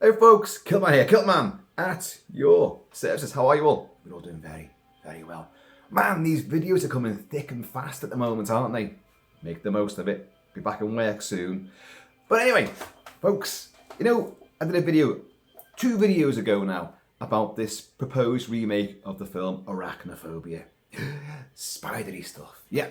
Hey folks, Kilt-Man here, Kilt-Man at your services. How are you all? We're all doing very, very well. Man, these videos are coming thick and fast at the moment, aren't they? Make the most of it. Be back in work soon. But anyway, folks, you know, I did a video 2 videos ago now about this proposed remake of the film Arachnophobia. Spidery stuff, yeah.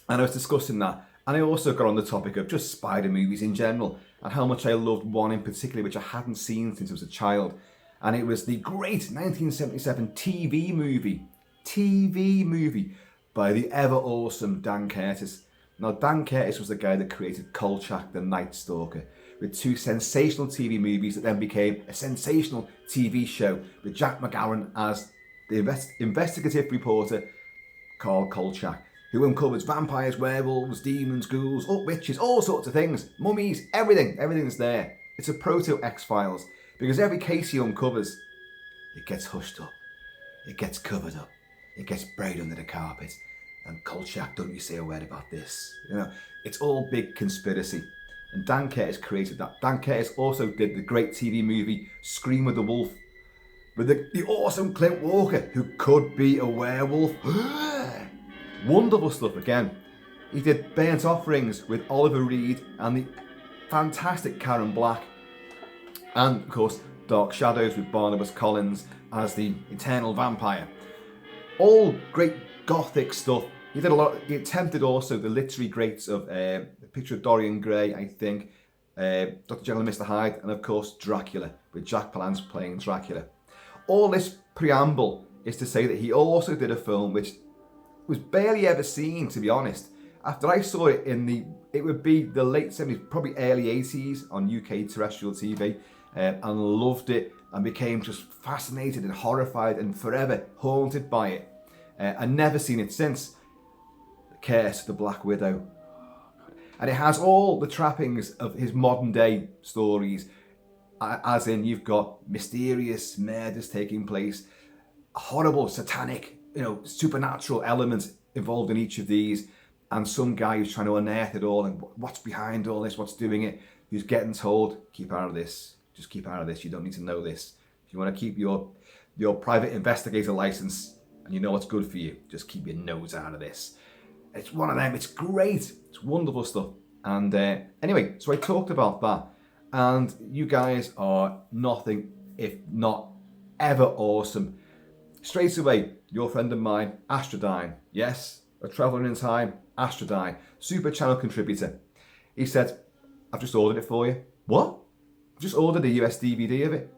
And I was discussing that. And I also got on the topic of just spider movies in general and how much I loved one in particular which I hadn't seen since I was a child. And it was the great 1977 TV movie by the ever awesome Dan Curtis. Now Dan Curtis was the guy that created Kolchak the Nightstalker, with 2 sensational TV movies that then became a sensational TV show with Jack McGowan as the investigative reporter Carl Kolchak, who uncovers vampires, werewolves, demons, ghouls, witches, all sorts of things, mummies, everything's there. It's a proto-X-Files, because every case he uncovers, it gets hushed up, it gets covered up, it gets buried under the carpet, and Kolchak, don't you say a word about this. You know, it's all big conspiracy, and Dan Curtis created that. Dan Curtis also did the great TV movie Scream of the Wolf, with the awesome Clint Walker, who could be a werewolf. Wonderful stuff again. He did Burnt Offerings with Oliver Reed and the fantastic Karen Black. And of course, Dark Shadows with Barnabas Collins as the eternal vampire. All great gothic stuff. He did a lot. He attempted also the literary greats of The Picture of Dorian Gray, I think, Dr. Jekyll and Mr. Hyde, and of course Dracula, with Jack Palance playing Dracula. All this preamble is to say that he also did a film which was barely ever seen, to be honest. After I saw it it would be the late 70s, probably early 80s on UK terrestrial TV, and loved it and became just fascinated and horrified and forever haunted by it. And never seen it since. The Curse of the Black Widow. And it has all the trappings of his modern day stories, as in you've got mysterious murders taking place, horrible satanic, supernatural elements involved in each of these, and some guy who's trying to unearth it all and what's behind all this, what's doing it, who's getting told, keep out of this, just keep out of this, you don't need to know this. If you want to keep your private investigator license and you know what's good for you, just keep your nose out of this. It's one of them, it's great, it's wonderful stuff. And anyway, so I talked about that, and you guys are nothing if not ever awesome. Straight away, your friend of mine, Astrodyne, yes, a traveller in time, Astrodyne, Super Channel contributor. He said, I've just ordered it for you. What? I've just ordered a US DVD of it.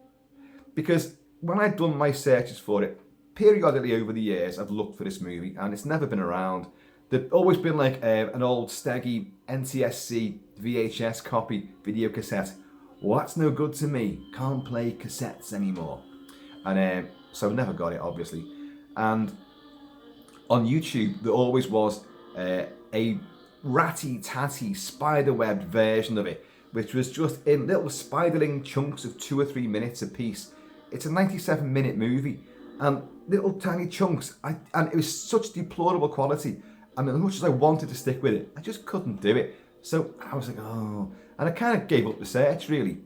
Because when I'd done my searches for it, periodically over the years, I've looked for this movie and it's never been around. There's always been like an old steggy NTSC VHS copy video cassette. Well, that's no good to me. Can't play cassettes anymore. And so I never got it, obviously. And on YouTube, there always was a ratty-tatty spider-webbed version of it, which was just in little spiderling chunks of 2 or 3 minutes a piece. It's a 97-minute movie, and little tiny chunks. And it was such deplorable quality. And as much as I wanted to stick with it, I just couldn't do it. So I was like, oh. And I kind of gave up the search, really.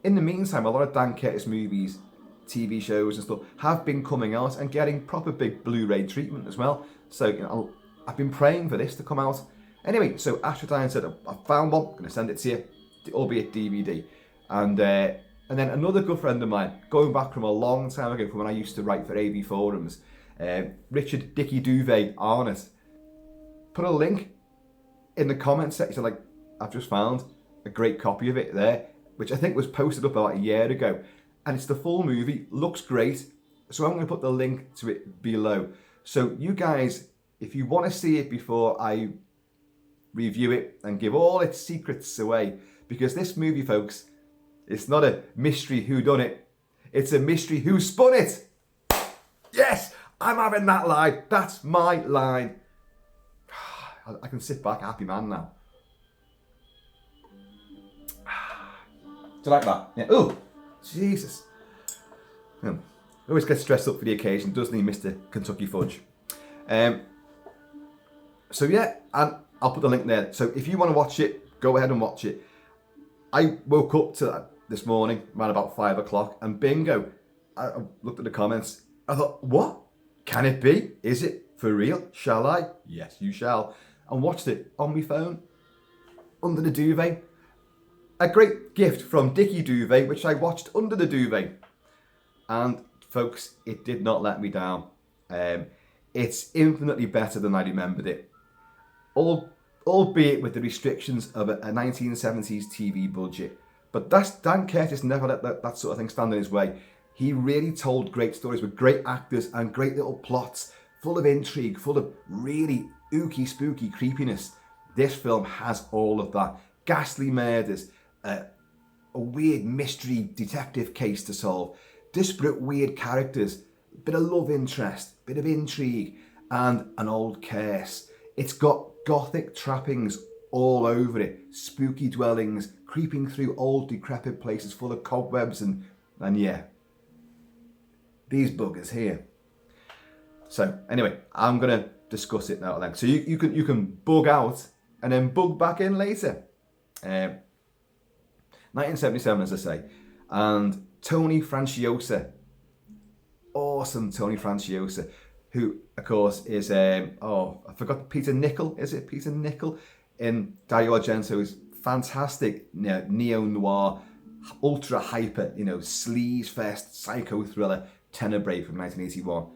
In the meantime, a lot of Dan Curtis movies, TV shows and stuff have been coming out and getting proper big Blu-ray treatment as well. So I've been praying for this to come out. Anyway, so Astrodyne said, I found one, I'm going to send it to you, albeit DVD. And then another good friend of mine, going back from a long time ago, from when I used to write for AV Forums, Richard Dicky Duvet Arnott, put a link in the comments section, like, I've just found a great copy of it there, which I think was posted up about a year ago. And it's the full movie, looks great. So I'm going to put the link to it below. So you guys, if you want to see it before I review it and give all its secrets away, because this movie, folks, it's not a mystery whodunit, it's a mystery who spun it. Yes, I'm having that line. That's my line. I can sit back, happy man now. Do you like that? Yeah. Oh, Jesus. Always gets stressed up for the occasion, doesn't he, Mr. Kentucky Fudge? So yeah, and I'll put the link there. So if you want to watch it, go ahead and watch it. I woke up to this morning, around about 5 o'clock, and bingo, I looked at the comments. I thought, what? Can it be? Is it for real? Shall I? Yes, you shall. And watched it on my phone, under the duvet. A great gift from Dickie Duvet, which I watched under the duvet. And folks, it did not let me down. It's infinitely better than I remembered it. Albeit with the restrictions of a 1970s TV budget. But Dan Curtis never let that sort of thing stand in his way. He really told great stories with great actors and great little plots, full of intrigue, full of really ooky, spooky creepiness. This film has all of that. Ghastly murders, a weird mystery detective case to solve, disparate weird characters, bit of love interest, bit of intrigue, and an old curse. It's got gothic trappings all over it, spooky dwellings, creeping through old decrepit places full of cobwebs and yeah, these buggers here. So anyway, I'm gonna discuss it now then. So you can bug out and then bug back in later. 1977, as I say, and Tony Franciosa, awesome Tony Franciosa, who of course is I forgot Peter Nichol. Is it Peter Nichol in Dario Argento's fantastic neo-noir, ultra hyper, sleaze fest psycho thriller Tenebrae from 1981,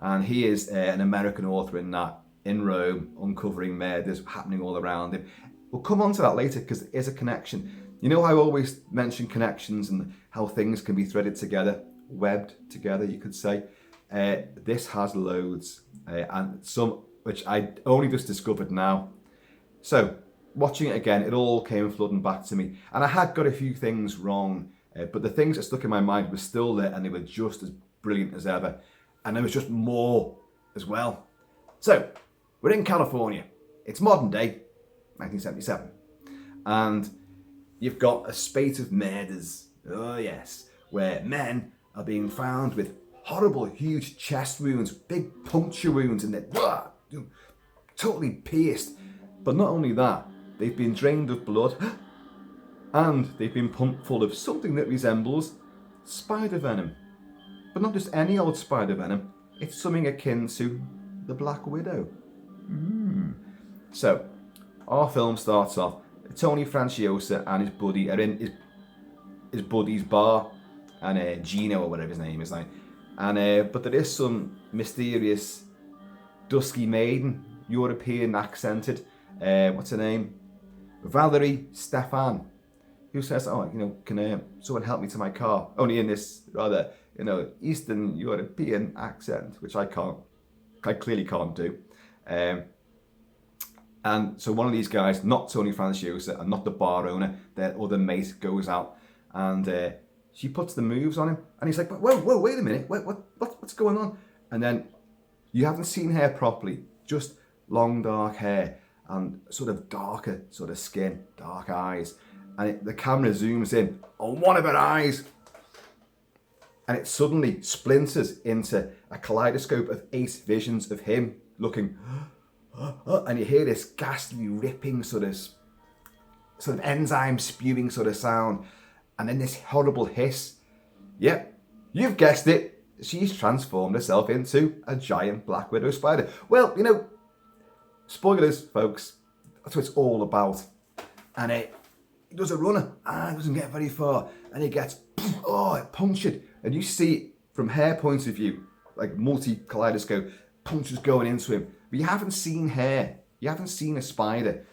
and he is an American author in that, in Rome, uncovering murders happening all around him. We'll come on to that later because there is a connection. You know, I always mention connections and how things can be threaded together, webbed together, you could say. This has loads, and some which I only just discovered now. So, watching it again, it all came flooding back to me. And I had got a few things wrong, but the things that stuck in my mind were still there, and they were just as brilliant as ever. And there was just more as well. So, we're in California. It's modern day, 1977. And you've got a spate of murders, oh yes, where men are being found with horrible, huge chest wounds, big puncture wounds, and they're totally pierced. But not only that, they've been drained of blood, and they've been pumped full of something that resembles spider venom. But not just any old spider venom, it's something akin to the Black Widow. So, our film starts off, Tony Franciosa and his buddy are in his buddy's bar, and Gino, or whatever his name is, like. And but there is some mysterious dusky maiden, European accented, what's her name? Valerie Stefan, who says, can someone help me to my car? Only in this rather, Eastern European accent, which I clearly can't do. And so one of these guys, not Tony Franciosa and not the bar owner, their other mate, goes out, and she puts the moves on him, and he's like, whoa, wait a minute, what's going on? And then you haven't seen her properly, just long dark hair and sort of darker sort of skin, dark eyes, and the camera zooms in on one of her eyes, and it suddenly splinters into a kaleidoscope of 8 visions of him looking, and you hear this ghastly ripping sort of enzyme spewing sort of sound, and then this horrible hiss. Yep, you've guessed it. She's transformed herself into a giant Black Widow spider. Well, spoilers, folks. That's what it's all about. And he does a runner, and it doesn't get very far, and he gets punctured. And you see, from her point of view, like multi-kaleidoscope, punches going into him. But you haven't seen hair. You haven't seen a spider.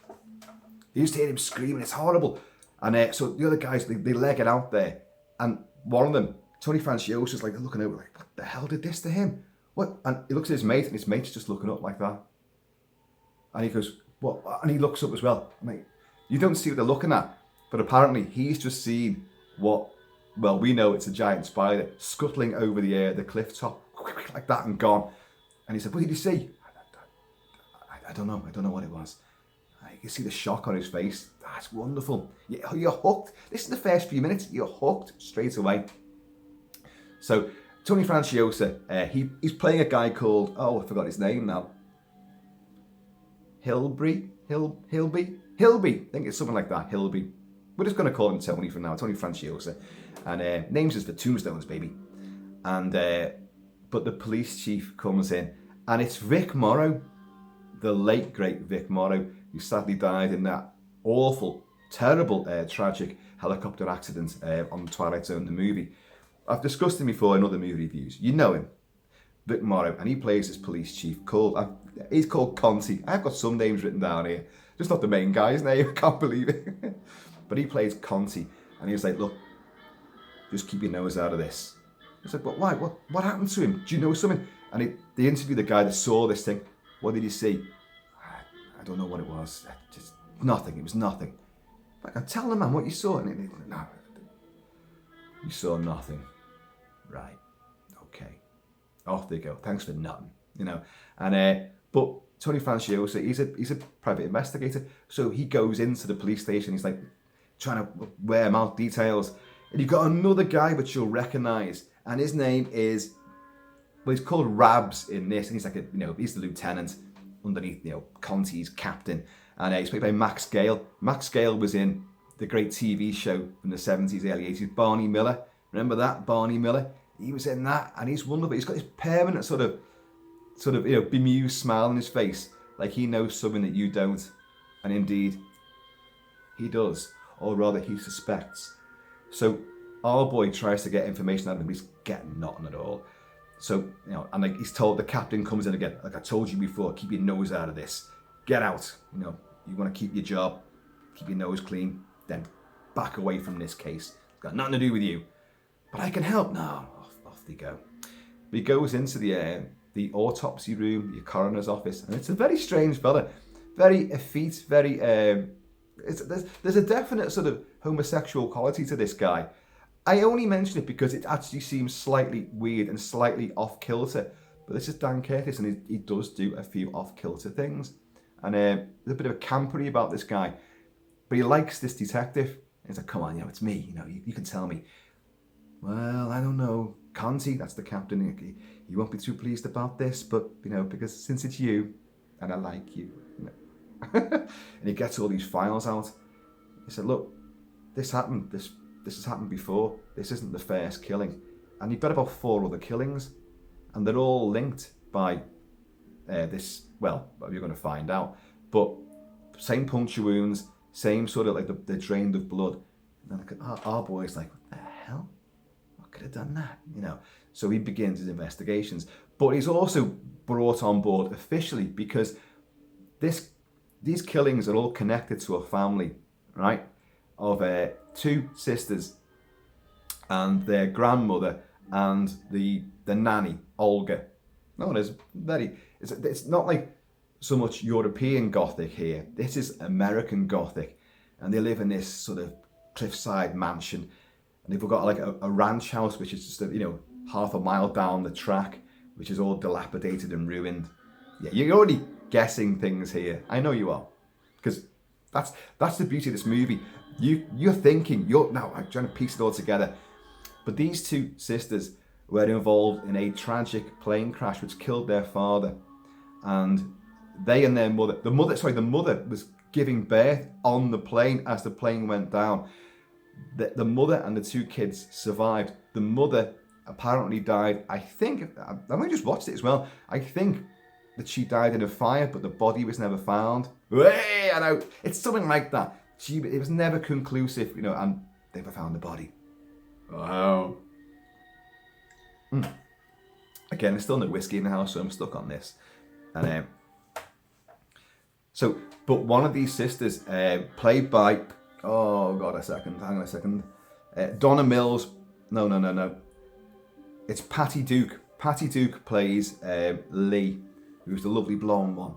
You just hear him screaming. It's horrible. And so the other guys, they leg it out there. And one of them, Tony Franciosa, is like looking over, like, what the hell did this to him? What? And he looks at his mate, and his mate's just looking up like that. And he goes, what? And he looks up as well. I'm like, you don't see what they're looking at. But apparently he's just seen what, well, we know it's a giant spider scuttling over the cliff top, like that, and gone. And he said, what did you see? I don't know. I don't know what it was. You can see the shock on his face. That's wonderful. You're hooked. This is the first few minutes. You're hooked straight away. So Tony Franciosa, he's playing a guy called, I forgot his name now. Hilby. I think it's something like that. Hilby. we're just going to call him Tony from now, Tony Franciosa. And names is for tombstones, baby. And but the police chief comes in, and it's Vic Morrow, the late great Vic Morrow, who sadly died in that awful, terrible, tragic helicopter accident on Twilight Zone, the movie. I've discussed him before in other movie reviews. You know him, Vic Morrow, and he plays this police chief he's called Conti. I've got some names written down here, just not the main guy's name. I can't believe it. But he plays Conti, and he was like, look, just keep your nose out of this. I said, but why? What happened to him? Do you know something? And they interviewed the guy that saw this thing. What did he see? I don't know what it was. Just nothing. It was nothing. Like, I tell the man what you saw. And he went, no, you saw nothing. Right. Okay. Off they go. Thanks for nothing. You know. And but Tony Franciosa, he's a private investigator. So he goes into the police station. He's like trying to wear him out details. And you've got another guy which you'll recognise. And his name is, well, he's called Rabs in this, and he's like he's the lieutenant underneath, Conti's captain, and he's played by Max Gale. Max Gale was in the great TV show from the 70s, early 80s, Barney Miller. Remember that, Barney Miller? He was in that, and he's wonderful. He's got this permanent sort of bemused smile on his face, like he knows something that you don't, and indeed, he does, or rather, he suspects. So our boy tries to get information out of him, he's getting nothing at all. So, and like he's told, the captain comes in again, like I told you before, keep your nose out of this. Get out. You want to keep your job, keep your nose clean, then back away from this case. It's got nothing to do with you. But I can help. No, off they go. But he goes into the autopsy room, the coroner's office, and it's a very strange fella. Very effete, very, there's a definite sort of homosexual quality to this guy. I only mention it because it actually seems slightly weird and slightly off-kilter. But this is Dan Curtis, and he does do a few off-kilter things. And there's a bit of a campery about this guy. But he likes this detective. He's like, come on, it's me. You can tell me. Well, I don't know. Conti, that's the captain. He won't be too pleased about this, but, because since it's you, and I like you. And he gets all these files out. He said, look, this happened. This has happened before. This isn't the first killing. And you've got about 4 other killings. And they're all linked by this, well, you're going to find out. But same puncture wounds, same sort of like they're drained of blood. And then our boy's like, what the hell? What could have done that? So he begins his investigations. But he's also brought on board officially because these killings are all connected to a family, right? Of 2 sisters and their grandmother and the nanny, Olga. No, it's not like so much European Gothic here. This is American Gothic. And they live in this sort of cliffside mansion. And they've got like a ranch house, which is just, half a mile down the track, which is all dilapidated and ruined. Yeah, you're already guessing things here. I know you are. Because that's the beauty of this movie. You're thinking, now I'm trying to piece it all together. But these 2 sisters were involved in a tragic plane crash which killed their father. And they and their mother, the mother was giving birth on the plane as the plane went down. The mother and the 2 kids survived. The mother apparently died, I think, I only just watched it as well, I think that she died in a fire, but the body was never found. I know, it's something like that. It was never conclusive, and they never found the body. Wow. Again, there's still no whiskey in the house, so I'm stuck on this. And but one of these sisters, played by, hang on a second. Donna Mills. No. It's Patty Duke. Patty Duke plays Lee, who's the lovely blonde one.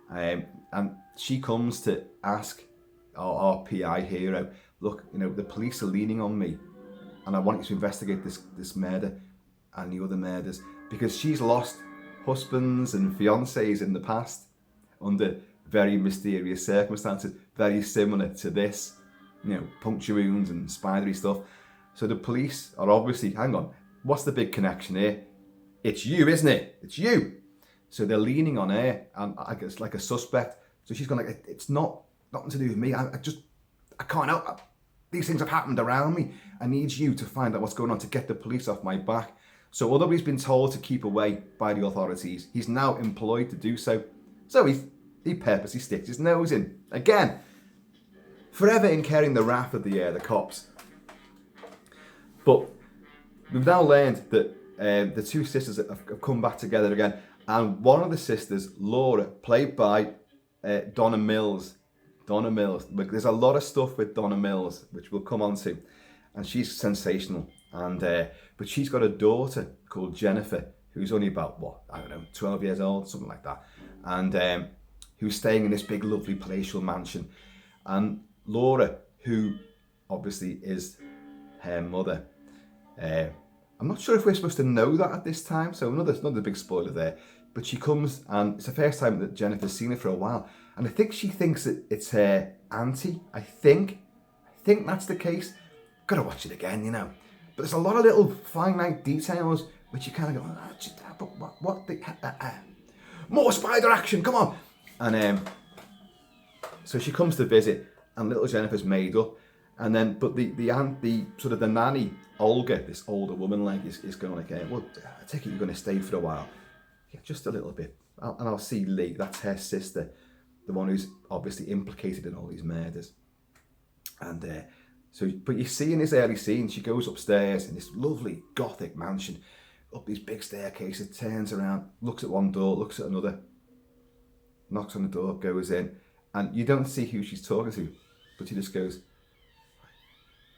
And she comes to ask our PI hero, look, the police are leaning on me, and I want you to investigate this murder and the other murders, because she's lost husbands and fiancés in the past under very mysterious circumstances, very similar to this, puncture wounds and spidery stuff. So the police are obviously, hang on, what's the big connection here? It's you, isn't it? It's you. So they're leaning on her, and I guess like a suspect. So she's gone like, it's nothing to do with me. I can't help. these things have happened around me. I need you to find out what's going on to get the police off my back. So although he's been told to keep away by the authorities, he's now employed to do so. So he purposely sticks his nose in. Again, forever incurring the wrath of the cops. But we've now learned that the two sisters have come back together again. And one of the sisters, Laura, played by Donna Mills. Donna Mills. There's a lot of stuff with Donna Mills, which we'll come on to. And she's sensational. And but she's got a daughter called Jennifer, who's only about, 12 years old, something like that. And who's staying in this big, lovely palatial mansion. And Laura, who obviously is her mother, I'm not sure if we're supposed to know that at this time, so another big spoiler there. But she comes, and it's the first time that Jennifer's seen her for a while. And I think she thinks that it's her auntie. I think that's the case. Gotta watch it again, you know. But there's a lot of little finite details which you kind of go, what the... More spider action, come on! And so she comes to visit, and little Jennifer's made up. And then, but the sort of the nanny, Olga, this older woman, like, is going like, well, I take it you're going to stay for a while. Yeah, just a little bit. And I'll see Lee, that's her sister, the one who's obviously implicated in all these murders. And so, but you see in this early scene, she goes upstairs in this lovely gothic mansion, up these big staircases, turns around, looks at one door, looks at another, knocks on the door, goes in, and you don't see who she's talking to, but she just goes,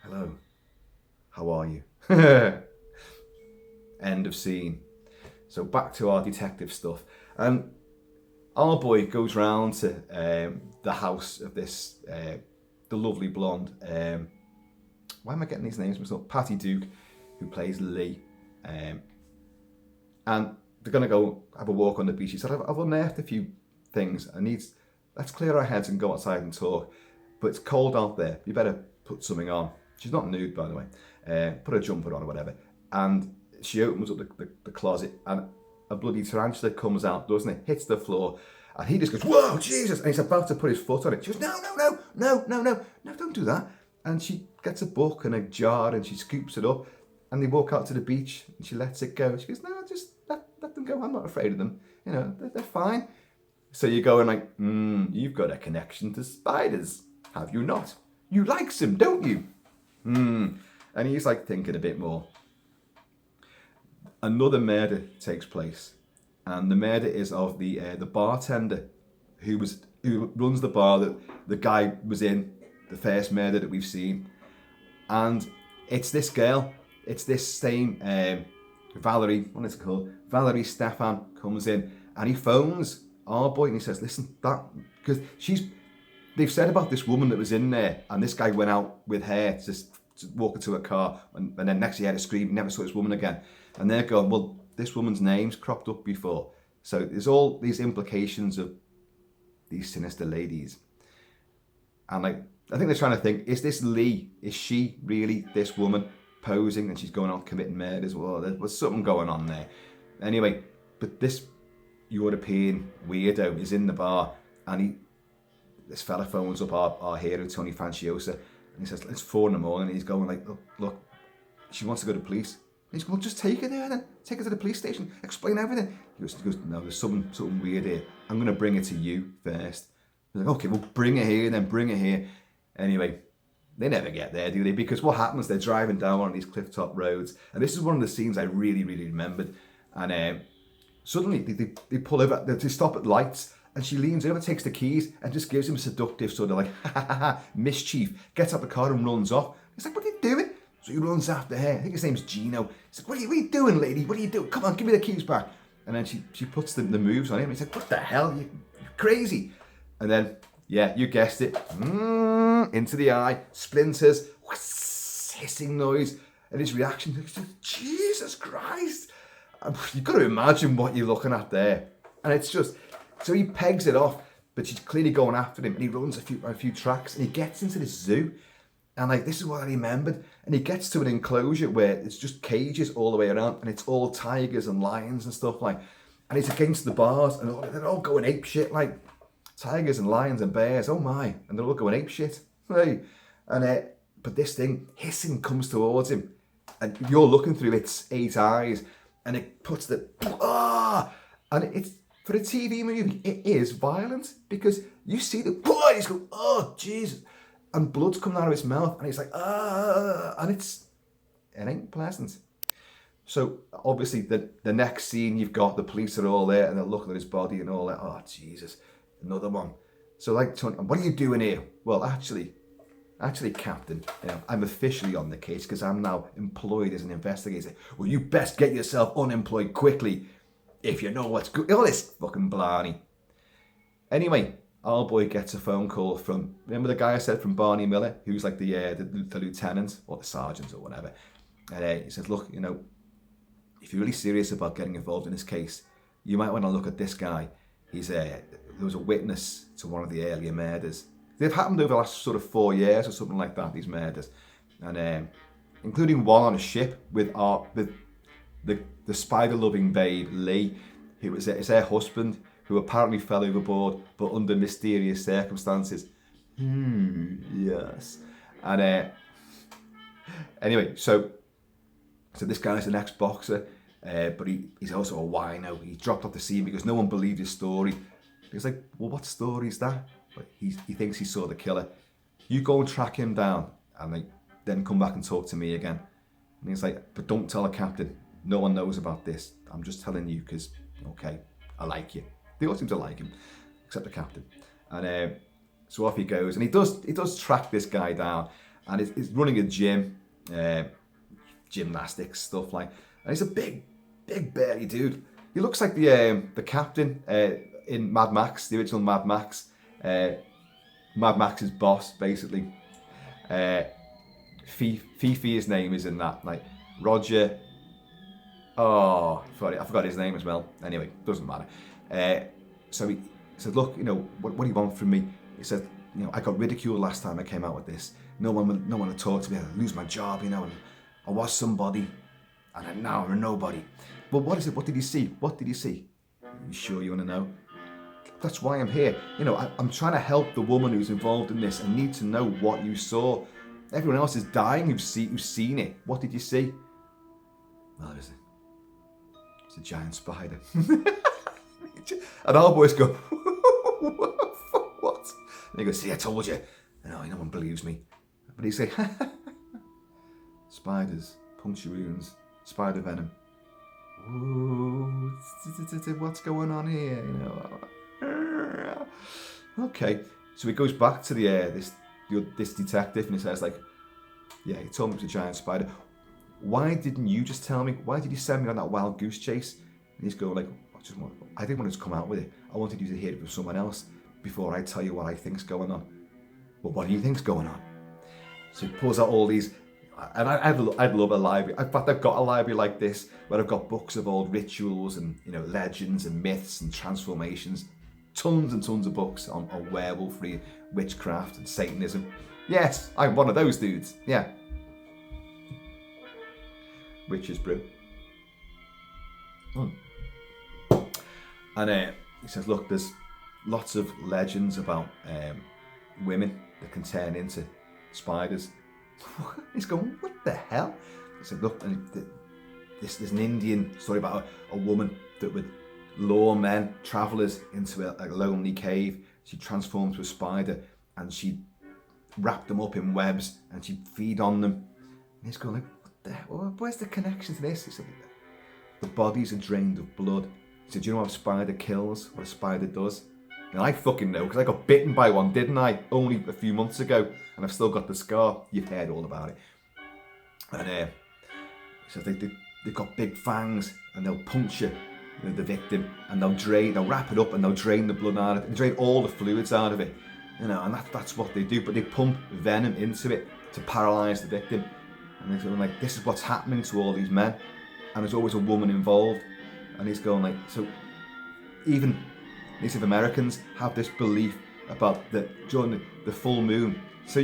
hello, how are you? End of scene. So back to our detective stuff. Our boy goes round to the house of this, the lovely blonde, why am I getting these names myself? Patty Duke, who plays Lee. And they're going to go have a walk on the beach. He said, I've unearthed a few things. Let's clear our heads and go outside and talk. But it's cold out there. You better put something on. She's not nude, by the way. Put a jumper on or whatever. And she opens up the closet, and a bloody tarantula comes out, doesn't it? Hits the floor. And he just goes, whoa, Jesus. And he's about to put his foot on it. She goes, no, don't do that. And she gets a book and a jar and she scoops it up, and they walk out to the beach and she lets it go. She goes, no, just let them go. I'm not afraid of them. You know, they're fine. So you're going like, you've got a connection to spiders, have you not? You like them, don't you? And he's like thinking a bit more. Another murder takes place, and the murder is of the bartender who runs the bar that the guy was in, the first murder that we've seen. And it's this girl, it's this same Valerie, what is it called? Valerie Stefan comes in, and he phones our boy and he says, listen, because they've said about this woman that was in there, and this guy went out with her to walk into a car, and then next he had a scream, he never saw this woman again. And they're going, well, this woman's name's cropped up before. So there's all these implications of these sinister ladies. And like, I think they're trying to think, is this Lee? Is she really this woman posing and she's going out committing murders? Well, there was something going on there. Anyway, but this European weirdo is in the bar, and this fella phones up our hero, Tony Franciosa, and he says, it's 4 a.m. and he's going like, look, she wants to go to police. And he's going, well, just take her there then. Take her to the police station. Explain everything. He goes, no, there's something weird here. I'm going to bring her to you first. He's like, okay, well, bring her here then, bring her here. Anyway, they never get there, do they? Because what happens, they're driving down one of these cliff-top roads, and this is one of the scenes I really, really remembered. And suddenly, they pull over, they stop at lights, and she leans over, takes the keys, and just gives him a seductive sort of like, mischief, gets out the car and runs off. He's like, what are you doing? So he runs after her. I think his name's Gino. He's like, what are you doing, lady? What are you doing? Come on, give me the keys back. And then she puts the moves on him. He's like, what the hell? You're crazy. And then, yeah, you guessed it. Into the eye, splinters, hissing noise. And his reaction, he's like, Jesus Christ. You've got to imagine what you're looking at there. And it's just, so he pegs it off, but she's clearly going after him. And he runs a few tracks, and he gets into this zoo. And like, this is what I remembered. And he gets to an enclosure where it's just cages all the way around, and it's all tigers and lions and stuff like. And it's against the bars, and they're all going ape shit, like tigers and lions and bears. Oh my! And they're all going ape shit. Hey, and but this thing hissing comes towards him, and you're looking through its 8 eyes, and it puts the and it's, for a TV movie, it is violent, because you see the he's going, oh Jesus, and blood's coming out of his mouth, and he's like and it ain't pleasant. So obviously the next scene, you've got the police are all there and they're looking at his body and all that. Oh Jesus, another one. So like, Tony, what are you doing here? Well, actually, Captain, I'm officially on the case because I'm now employed as an investigator. Well, you best get yourself unemployed quickly if you know what's good. All this fucking blarney. Anyway, our boy gets a phone call from, remember the guy I said from Barney Miller, who's like the lieutenant or the sergeant or whatever. And he says, look, if you're really serious about getting involved in this case, you might want to look at this guy. He's there was a witness to one of the earlier murders. They've happened over the last sort of 4 years or something like that, these murders. And including one on a ship with the spider-loving babe, Lee, who was his husband, who apparently fell overboard, but under mysterious circumstances. Yes. And anyway, so this guy's an ex-boxer, but he's also a wino. He dropped off the scene because no one believed his story. He's like, well, what story is that? But he thinks he saw the killer. You go and track him down, and then come back and talk to me again. And he's like, but don't tell the captain. No one knows about this. I'm just telling you because, okay, I like you. They all seem to like him, except the captain. And so off he goes, and he does track this guy down, and he's running a gym, gymnastics stuff like. And he's a big burly dude. He looks like the captain in Mad Max, the original Mad Max. Mad Max's boss, basically. Fifi, his name is in that. Like Roger. Oh, I forgot his name as well. Anyway, doesn't matter. So he said, look, what do you want from me? He said, I got ridiculed last time I came out with this. No one would talk to me. I'd lose my job, and I was somebody, and now I'm a nobody. But what is it? What did you see? What did you see? You sure you want to know? That's why I'm here. I'm trying to help the woman who's involved in this and need to know what you saw. Everyone else is dying who's seen it. What did you see? Well, it's a giant spider. And our boys go, what? And he goes, see, I told you. No one believes me. But he's like, spiders, puncture wounds, spider venom. Ooh, what's going on here? Okay, so he goes back to this detective, and he says, like, yeah, he told me it was a giant spider. Why didn't you just tell me? Why did you send me on that wild goose chase? And he's going like, I didn't want to come out with it. I wanted you to hear it from someone else before I tell you what I think's going on. Well, what do you think's going on? So he pulls out all these, and I'd love a library. In fact, I've got a library like this where I've got books of old rituals and legends and myths and transformations. Tons and tons of books on werewolfery, witchcraft and Satanism. Yes, I'm one of those dudes. Yeah. Witches brew. And he says, look, there's lots of legends about women that can turn into spiders. He's going, what the hell? He said, look, there's an Indian story about a woman that would lure men, travellers, into a lonely cave. She'd transform to a spider, and she'd wrap them up in webs, and she'd feed on them. And he's going like, what the hell? Where's the connection to this? He said, the bodies are drained of blood. He said, do you know how a spider kills? What a spider does? And I fucking know, because I got bitten by one, didn't I? Only a few months ago, and I've still got the scar. You've heard all about it. And he said they've got big fangs, and they'll puncture the victim, and they'll wrap it up, and they'll drain the blood out of it, and drain all the fluids out of it. And that's what they do. But they pump venom into it to paralyse the victim. And they're going like, this is what's happening to all these men. And there's always a woman involved. And he's going like, so even Native Americans have this belief about during the full moon. So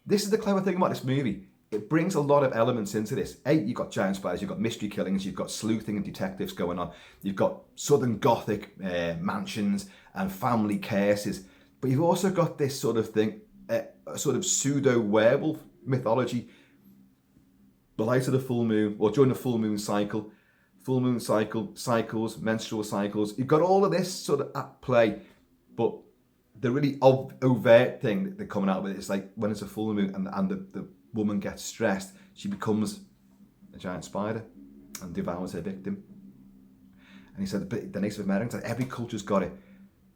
this is the clever thing about this movie. It brings a lot of elements into this. You've got giant spiders, you've got mystery killings, you've got sleuthing and detectives going on. You've got Southern Gothic mansions and family curses. But you've also got this sort of thing, a sort of pseudo werewolf mythology, the light of the full moon, or during the full moon cycle, cycles, menstrual cycles. You've got all of this sort of at play, but the really overt thing that they're coming out with is like when it's a full moon and the woman gets stressed, she becomes a giant spider and devours her victim. And he said the Native Americans, every culture's got it.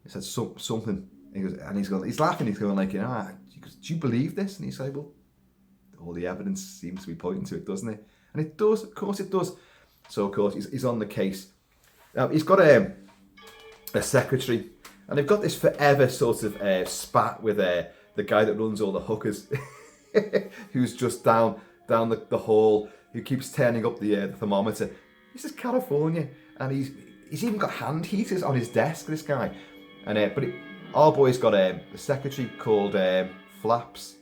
He said something. He's laughing. He's going like, he goes, do you believe this? And he's like, well, all the evidence seems to be pointing to it, doesn't it? And it does. Of course, it does. So of course he's on the case. Now he's got a secretary, and they've got this forever sort of spat with the guy that runs all the hookers, who's just down the hall, who keeps turning up the thermometer. This is California, and he's even got hand heaters on his desk. This guy, and our boy's got a secretary called Flaps.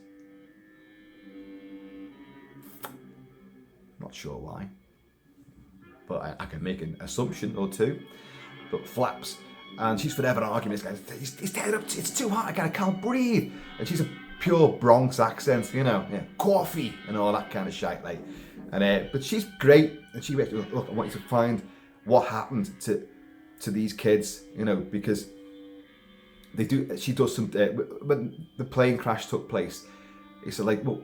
Not sure why, but I can make an assumption or two. But Flaps, and she's forever arguing this guy. He's tearing up. It's too hot. I can't breathe. And she's a pure Bronx accent, coffee and all that kind of shit, like. And but she's great, and she went, look, I want you to find what happened to these kids, because they do. She does some when the plane crash took place. He said, like, well,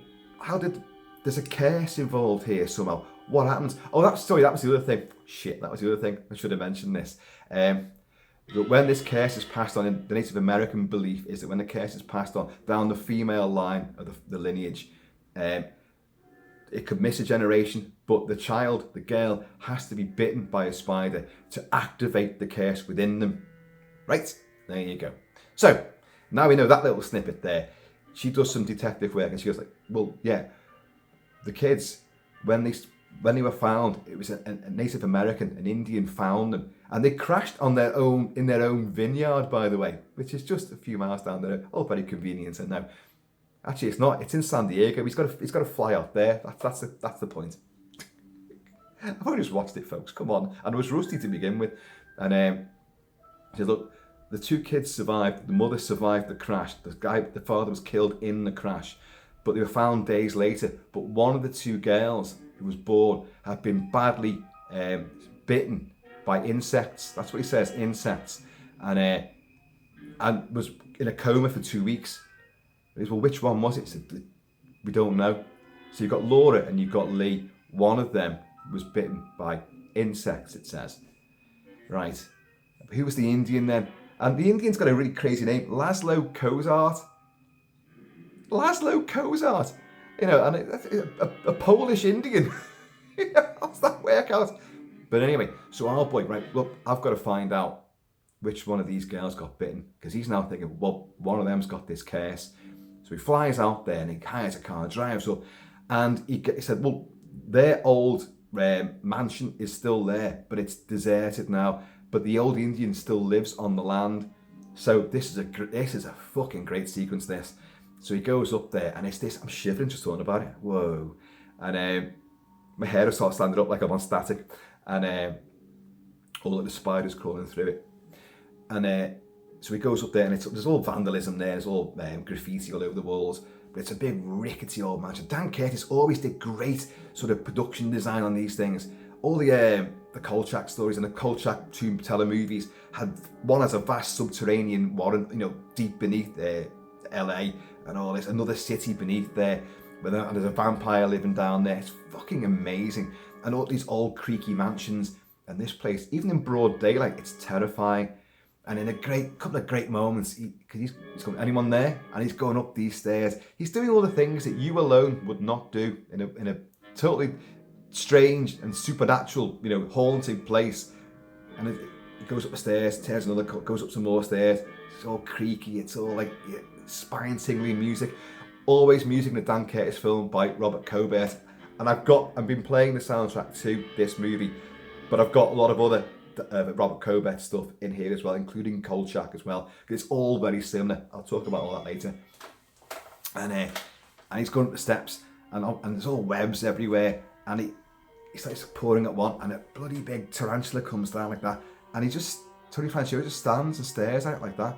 there's a curse involved here somehow. What happens? Oh, that was the other thing. Shit, that was the other thing. I should have mentioned this. When this curse is passed on, the Native American belief is that when the curse is passed on down the female line of the lineage, it could miss a generation, but the girl, has to be bitten by a spider to activate the curse within them. Right? There you go. So, now we know that little snippet there. She does some detective work, and she goes like, well, yeah, the kids, when they were found, it was a Native American, an Indian found them, and they crashed in their own vineyard, by the way, which is just a few miles down the road. All very convenient. And now, actually, it's not. It's in San Diego. He's got to fly out there. That's the point. I've only just watched it, folks. Come on. And it was rusty to begin with. And he said, look, the two kids survived. The mother survived the crash. The father was killed in the crash, but they were found days later. But one of the two girls who was born had been badly bitten by insects. That's what he says, insects, and was in a coma for 2 weeks. He said, well, which one was it? He said, we don't know. So you've got Laura and you've got Lee. One of them was bitten by insects, it says. Right. Who was the Indian then? And the Indian's got a really crazy name, Laszlo Kozart. Laszlo Kozart. And a Polish Indian. How's that work out? But anyway, so our boy, right, look, I've got to find out which one of these girls got bitten, because he's now thinking, well, one of them's got this curse. So he flies out there and he hires a car, drives up, and he said, well, their old mansion is still there, but it's deserted now. But the old Indian still lives on the land. So this is a fucking great sequence, this. So he goes up there, and it's this, I'm shivering just talking about it. Whoa. And my hair will start standing up like I'm on static. And all of the spiders crawling through it. And so he goes up there, and there's all vandalism there, there's all graffiti all over the walls. But it's a big rickety old mansion. Dan Curtis always did great sort of production design on these things. All the Kolchak stories and the Kolchak tomb teller movies one has a vast subterranean warren, deep beneath LA and all this, another city beneath there, and there's a vampire living down there. It's fucking amazing. And all these old creaky mansions, and this place, even in broad daylight, it's terrifying. And in a couple of great moments, he's going, anyone there? And he's going up these stairs. He's doing all the things that you alone would not do in a totally strange and supernatural, haunted place. And it goes up the stairs, tears another, goes up some more stairs. It's all creaky. It's all like spine-tingling music. Always music in a Dan Curtis film by Robert Cobert. And I've been playing the soundtrack to this movie, but I've got a lot of other Robert Cobert stuff in here as well, including Kolchak as well. It's all very similar. I'll talk about all that later. And he's going up the steps, and there's all webs everywhere. And he starts pouring at one, and a bloody big tarantula comes down like that. And Tony Franciosa just stands and stares at it like that,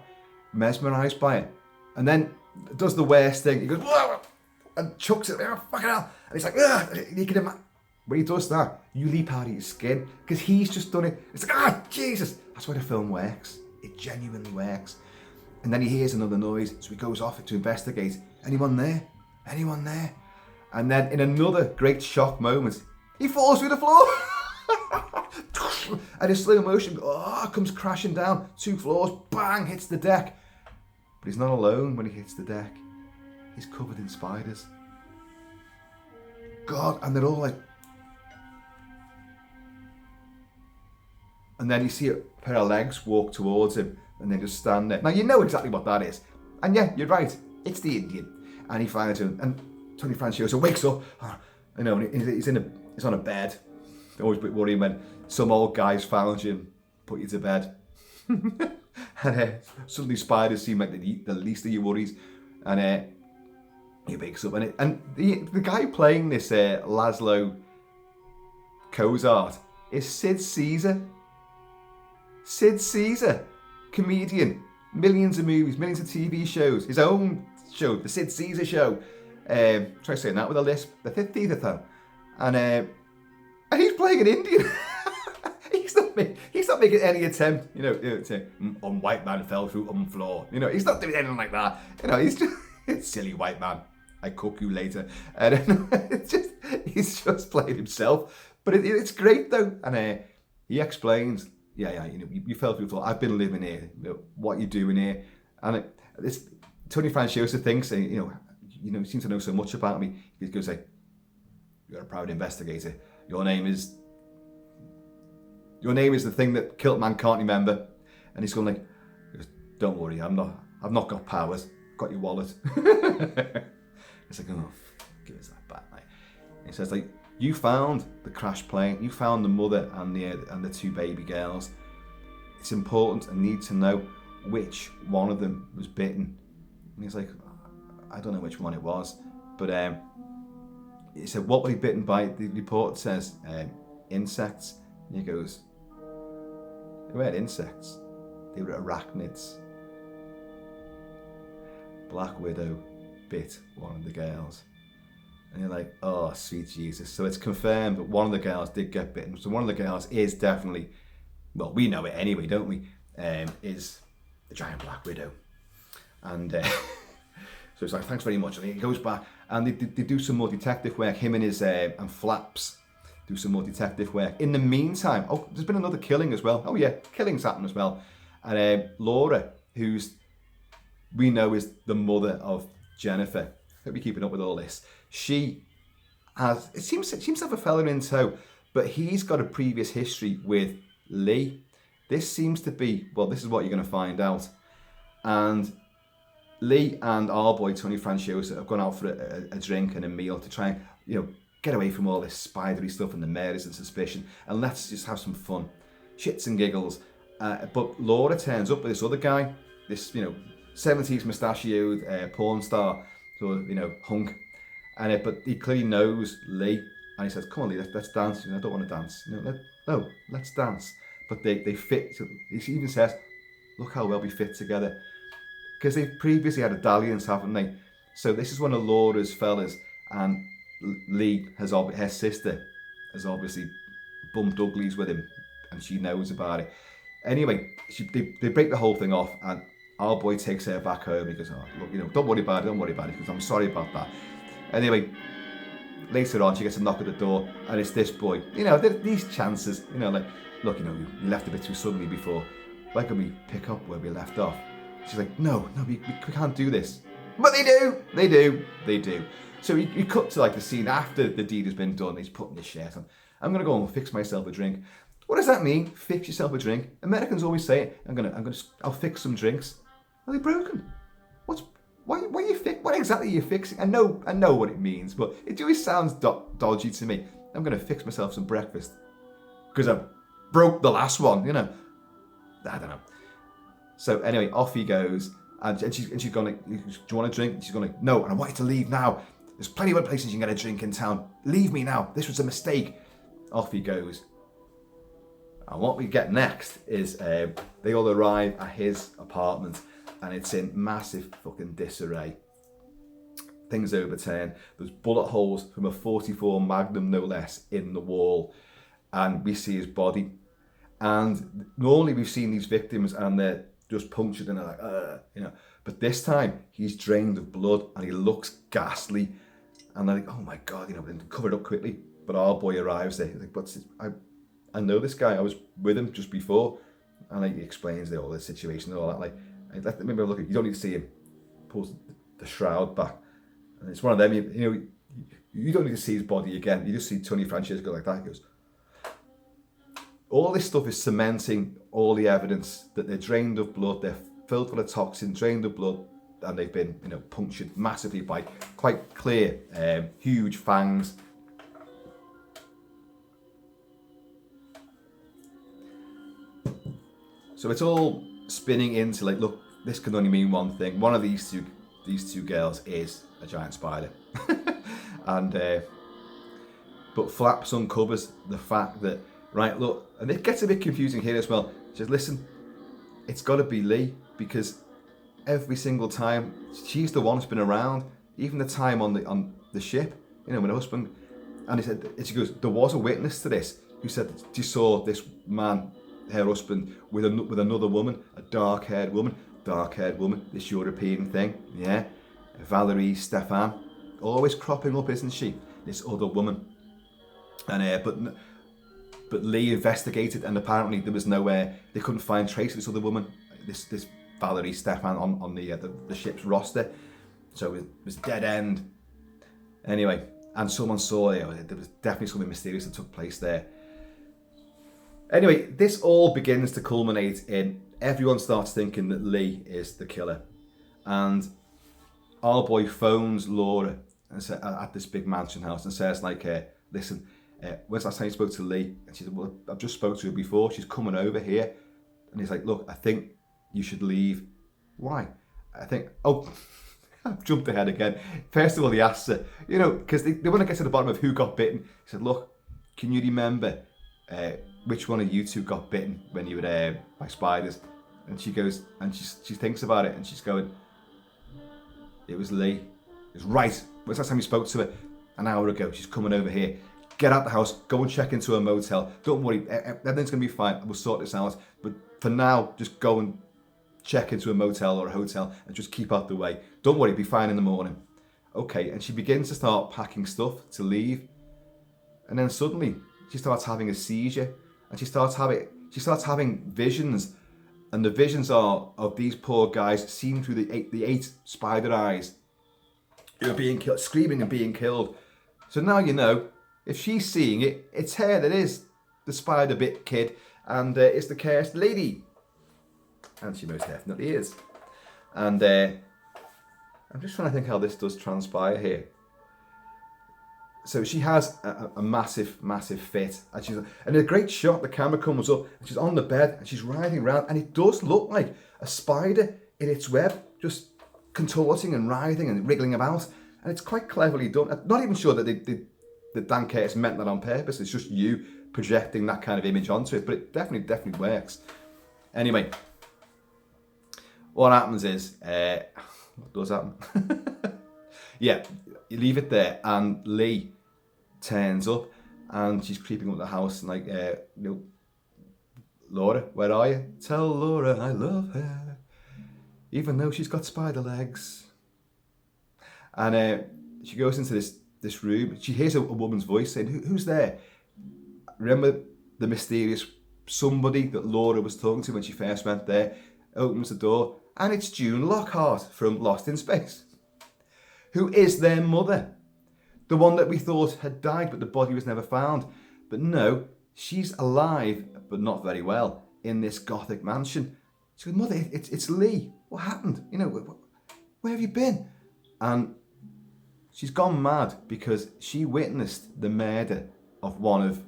mesmerised by it. And then does the worst thing. He goes, whoa, and chucks it. Oh, fucking hell. And he's like, ugh. You can imagine. When he does that, you leap out of your skin because he's just done it. It's like, ah, Jesus. That's why the film works. It genuinely works. And then he hears another noise, so he goes off to investigate. Anyone there? Anyone there? And then in another great shock moment, he falls through the floor. And in slow motion, comes crashing down 2 floors, bang, hits the deck. But he's not alone when he hits the deck. He's covered in spiders. God, and they're all like... And then you see a pair of legs walk towards him and then just stand there. Now, you know exactly what that is. And yeah, you're right. It's the Indian. And he finds him. And Tony Franciosa wakes up. You know, and he's on a bed. Always a bit worrying when some old guy's found you and put you to bed. And suddenly spiders seem like the least of your worries. And he wakes up. And the guy playing this Laszlo Kozart is Sid Caesar. Sid Caesar, comedian, millions of movies, millions of TV shows, his own show, the Sid Caesar Show. Try saying that with a lisp. The theatre. And he's playing an Indian. he's not making any attempt, you know, to say, white man fell through floor. You know, he's not doing anything like that. You know, he's just it's silly white man. I cook you later. And he's just playing himself. But it's great though. And he explains. Yeah, you know, you fell through the floor. I've been living here. You know, what you doing here? And this Tony Franciosa thinks, you know, he seems to know so much about me. He goes like, "You're a private investigator. Your name is the thing that Kilt-Man can't remember." And he's going like, "Don't worry, I've not got powers. Got your wallet." It's like, "Oh, give us that back, mate." And he says like, "You found the crash plane. You found the mother and the 2 baby girls. It's important and need to know which one of them was bitten." And he's like, "I don't know which one it was, but he said, what were they bitten by?" The report says insects. And he goes, "They weren't insects. They were arachnids. Black Widow bit one of the girls." And you're like, oh, sweet Jesus. So it's confirmed that one of the girls did get bitten. So one of the girls is definitely, well, we know it anyway, don't we? Is the giant Black Widow. And so it's like, thanks very much. And he goes back and they do some more detective work. Him and his and Flaps do some more detective work. In the meantime, there's been another killing as well. Oh yeah, killings happen as well. And Laura, who's we know is the mother of Jennifer. Hope you're keeping up with all this. She has, it seems to have a fella in tow, but he's got a previous history with Lee. This seems to be, well, this is what you're going to find out. And Lee and our boy Tony Franciosa have gone out for a drink and a meal to try and, you know, get away from all this spidery stuff and the murders and suspicion, and let's just have some fun, shits and giggles. But Laura turns up with this other guy, this, you know, 70s mustachioed porn star, sort of, you know, hunk. And but he clearly knows Lee, and he says, "Come on, Lee, let's dance." You know, "I don't want to dance." You know, let's dance. But they fit. So he even says, "Look how well we fit together," because they've previously had a dalliance, haven't they? So this is one of Laura's fellas, and Lee has her sister has obviously bumped uglies with him, and she knows about it. Anyway, they break the whole thing off, and our boy takes her back home. He goes, "Oh, look, you know, don't worry about it. He goes, "I'm sorry about that." Anyway, later on, she gets a knock at the door, and it's this boy. You know, these chances, you know, like, "Look, you know, you left a bit too suddenly before. Why can we pick up where we left off?" She's like, no, we can't do this. But they do. So you cut to like the scene after the deed has been done. He's putting his shirt on. "I'm gonna go and fix myself a drink." What does that mean? Fix yourself a drink? Americans always say it. I'll fix some drinks. Are they broken? What exactly are you fixing? I know what it means, but it always sounds dodgy to me. "I'm going to fix myself some breakfast because I broke the last one," you know. I don't know. So anyway, off he goes, and she's going like, "Do you want a drink?" And she's going like, "No, and I want you to leave now. There's plenty of other places you can get a drink in town. Leave me now. This was a mistake." Off he goes. And what we get next is they all arrive at his apartment, and it's in massive fucking disarray. things overturn. There's bullet holes from a 44 Magnum, no less, in the wall. And we see his body. And normally we've seen these victims and they're just punctured and they're like, you know. But this time he's drained of blood and he looks ghastly. And they're like, oh my God, you know, and cover it up quickly. But our boy arrives there. He's like, but I know this guy. I was with him just before. And he explains all the situation and all that. Like, let me look at, you don't need to see him. Pulls the shroud back. And it's one of them, you don't need to see his body again. You just see Tony Franciosa go like that. He goes, all this stuff is cementing all the evidence that they're drained of blood, they're filled full of toxin, drained of blood, and they've been, punctured massively by quite clear, huge fangs. So it's all spinning into like, look, this can only mean one thing. One of these two girls is a giant spider, and but Flaps uncovers the fact that, right, look, and it gets a bit confusing here as well. She says, listen, it's got to be Lee, because every single time she's the one who's been around, even the time on the ship, when her husband, and she goes, there was a witness to this who said that she saw this man, her husband, with another woman, a dark-haired woman, this European thing, yeah, Valerie Stefan, always cropping up, isn't she? This other woman, and but Lee investigated, and apparently there was nowhere, they couldn't find trace of this other woman, this Valerie Stefan on the ship's roster, so it was dead end. Anyway, and someone saw there was definitely something mysterious that took place there. Anyway, this all begins to culminate in everyone starts thinking that Lee is the killer, and our boy phones Laura and at this big mansion house and says like, listen, when's the last time you spoke to Lee? And she said, well, I've just spoke to her before, she's coming over here. And he's like, look, I think you should leave. Why? I think, I've jumped ahead again. First of all, he asks her, because they want to get to the bottom of who got bitten. He said, look, can you remember which one of you two got bitten when you were by spiders? And she goes, and she thinks about it, and she's going, it was Lee. It was right. When's the last time you spoke to her? An hour ago. She's coming over here. Get out the house, go and check into a motel. Don't worry, everything's going to be fine. We'll sort this out. But for now, just go and check into a motel or a hotel and just keep out the way. Don't worry, be fine in the morning. Okay, and she begins to start packing stuff to leave. And then suddenly, she starts having a seizure. And she starts having visions. And the visions are of these poor guys seen through the eight spider eyes who are being killed, screaming and being killed. So now you know, if she's seeing it, it's her that is the spider bit kid, and it's the cursed lady. And she most definitely is. And I'm just trying to think how this does transpire here. So she has a massive fit, and a great shot, the camera comes up, and she's on the bed, and she's writhing around, and it does look like a spider in its web, just contorting and writhing and wriggling about, and it's quite cleverly done. I'm not even sure that Dan Curtis meant that on purpose. It's just you projecting that kind of image onto it, but it definitely works. Anyway, what happens is, what does happen? Yeah, you leave it there, and Lee turns up, and she's creeping up the house, and like, Laura, where are you? Tell Laura I love her, even though she's got spider legs. And she goes into this room. She hears a woman's voice saying, who's there? Remember the mysterious somebody that Laura was talking to when she first went there? Opens the door, and it's June Lockhart from Lost in Space, who is their mother, the one that we thought had died but the body was never found. But no, she's alive but not very well in this gothic mansion. She goes, Mother, it's Lee. What happened? Where have you been? And she's gone mad because she witnessed the murder of one of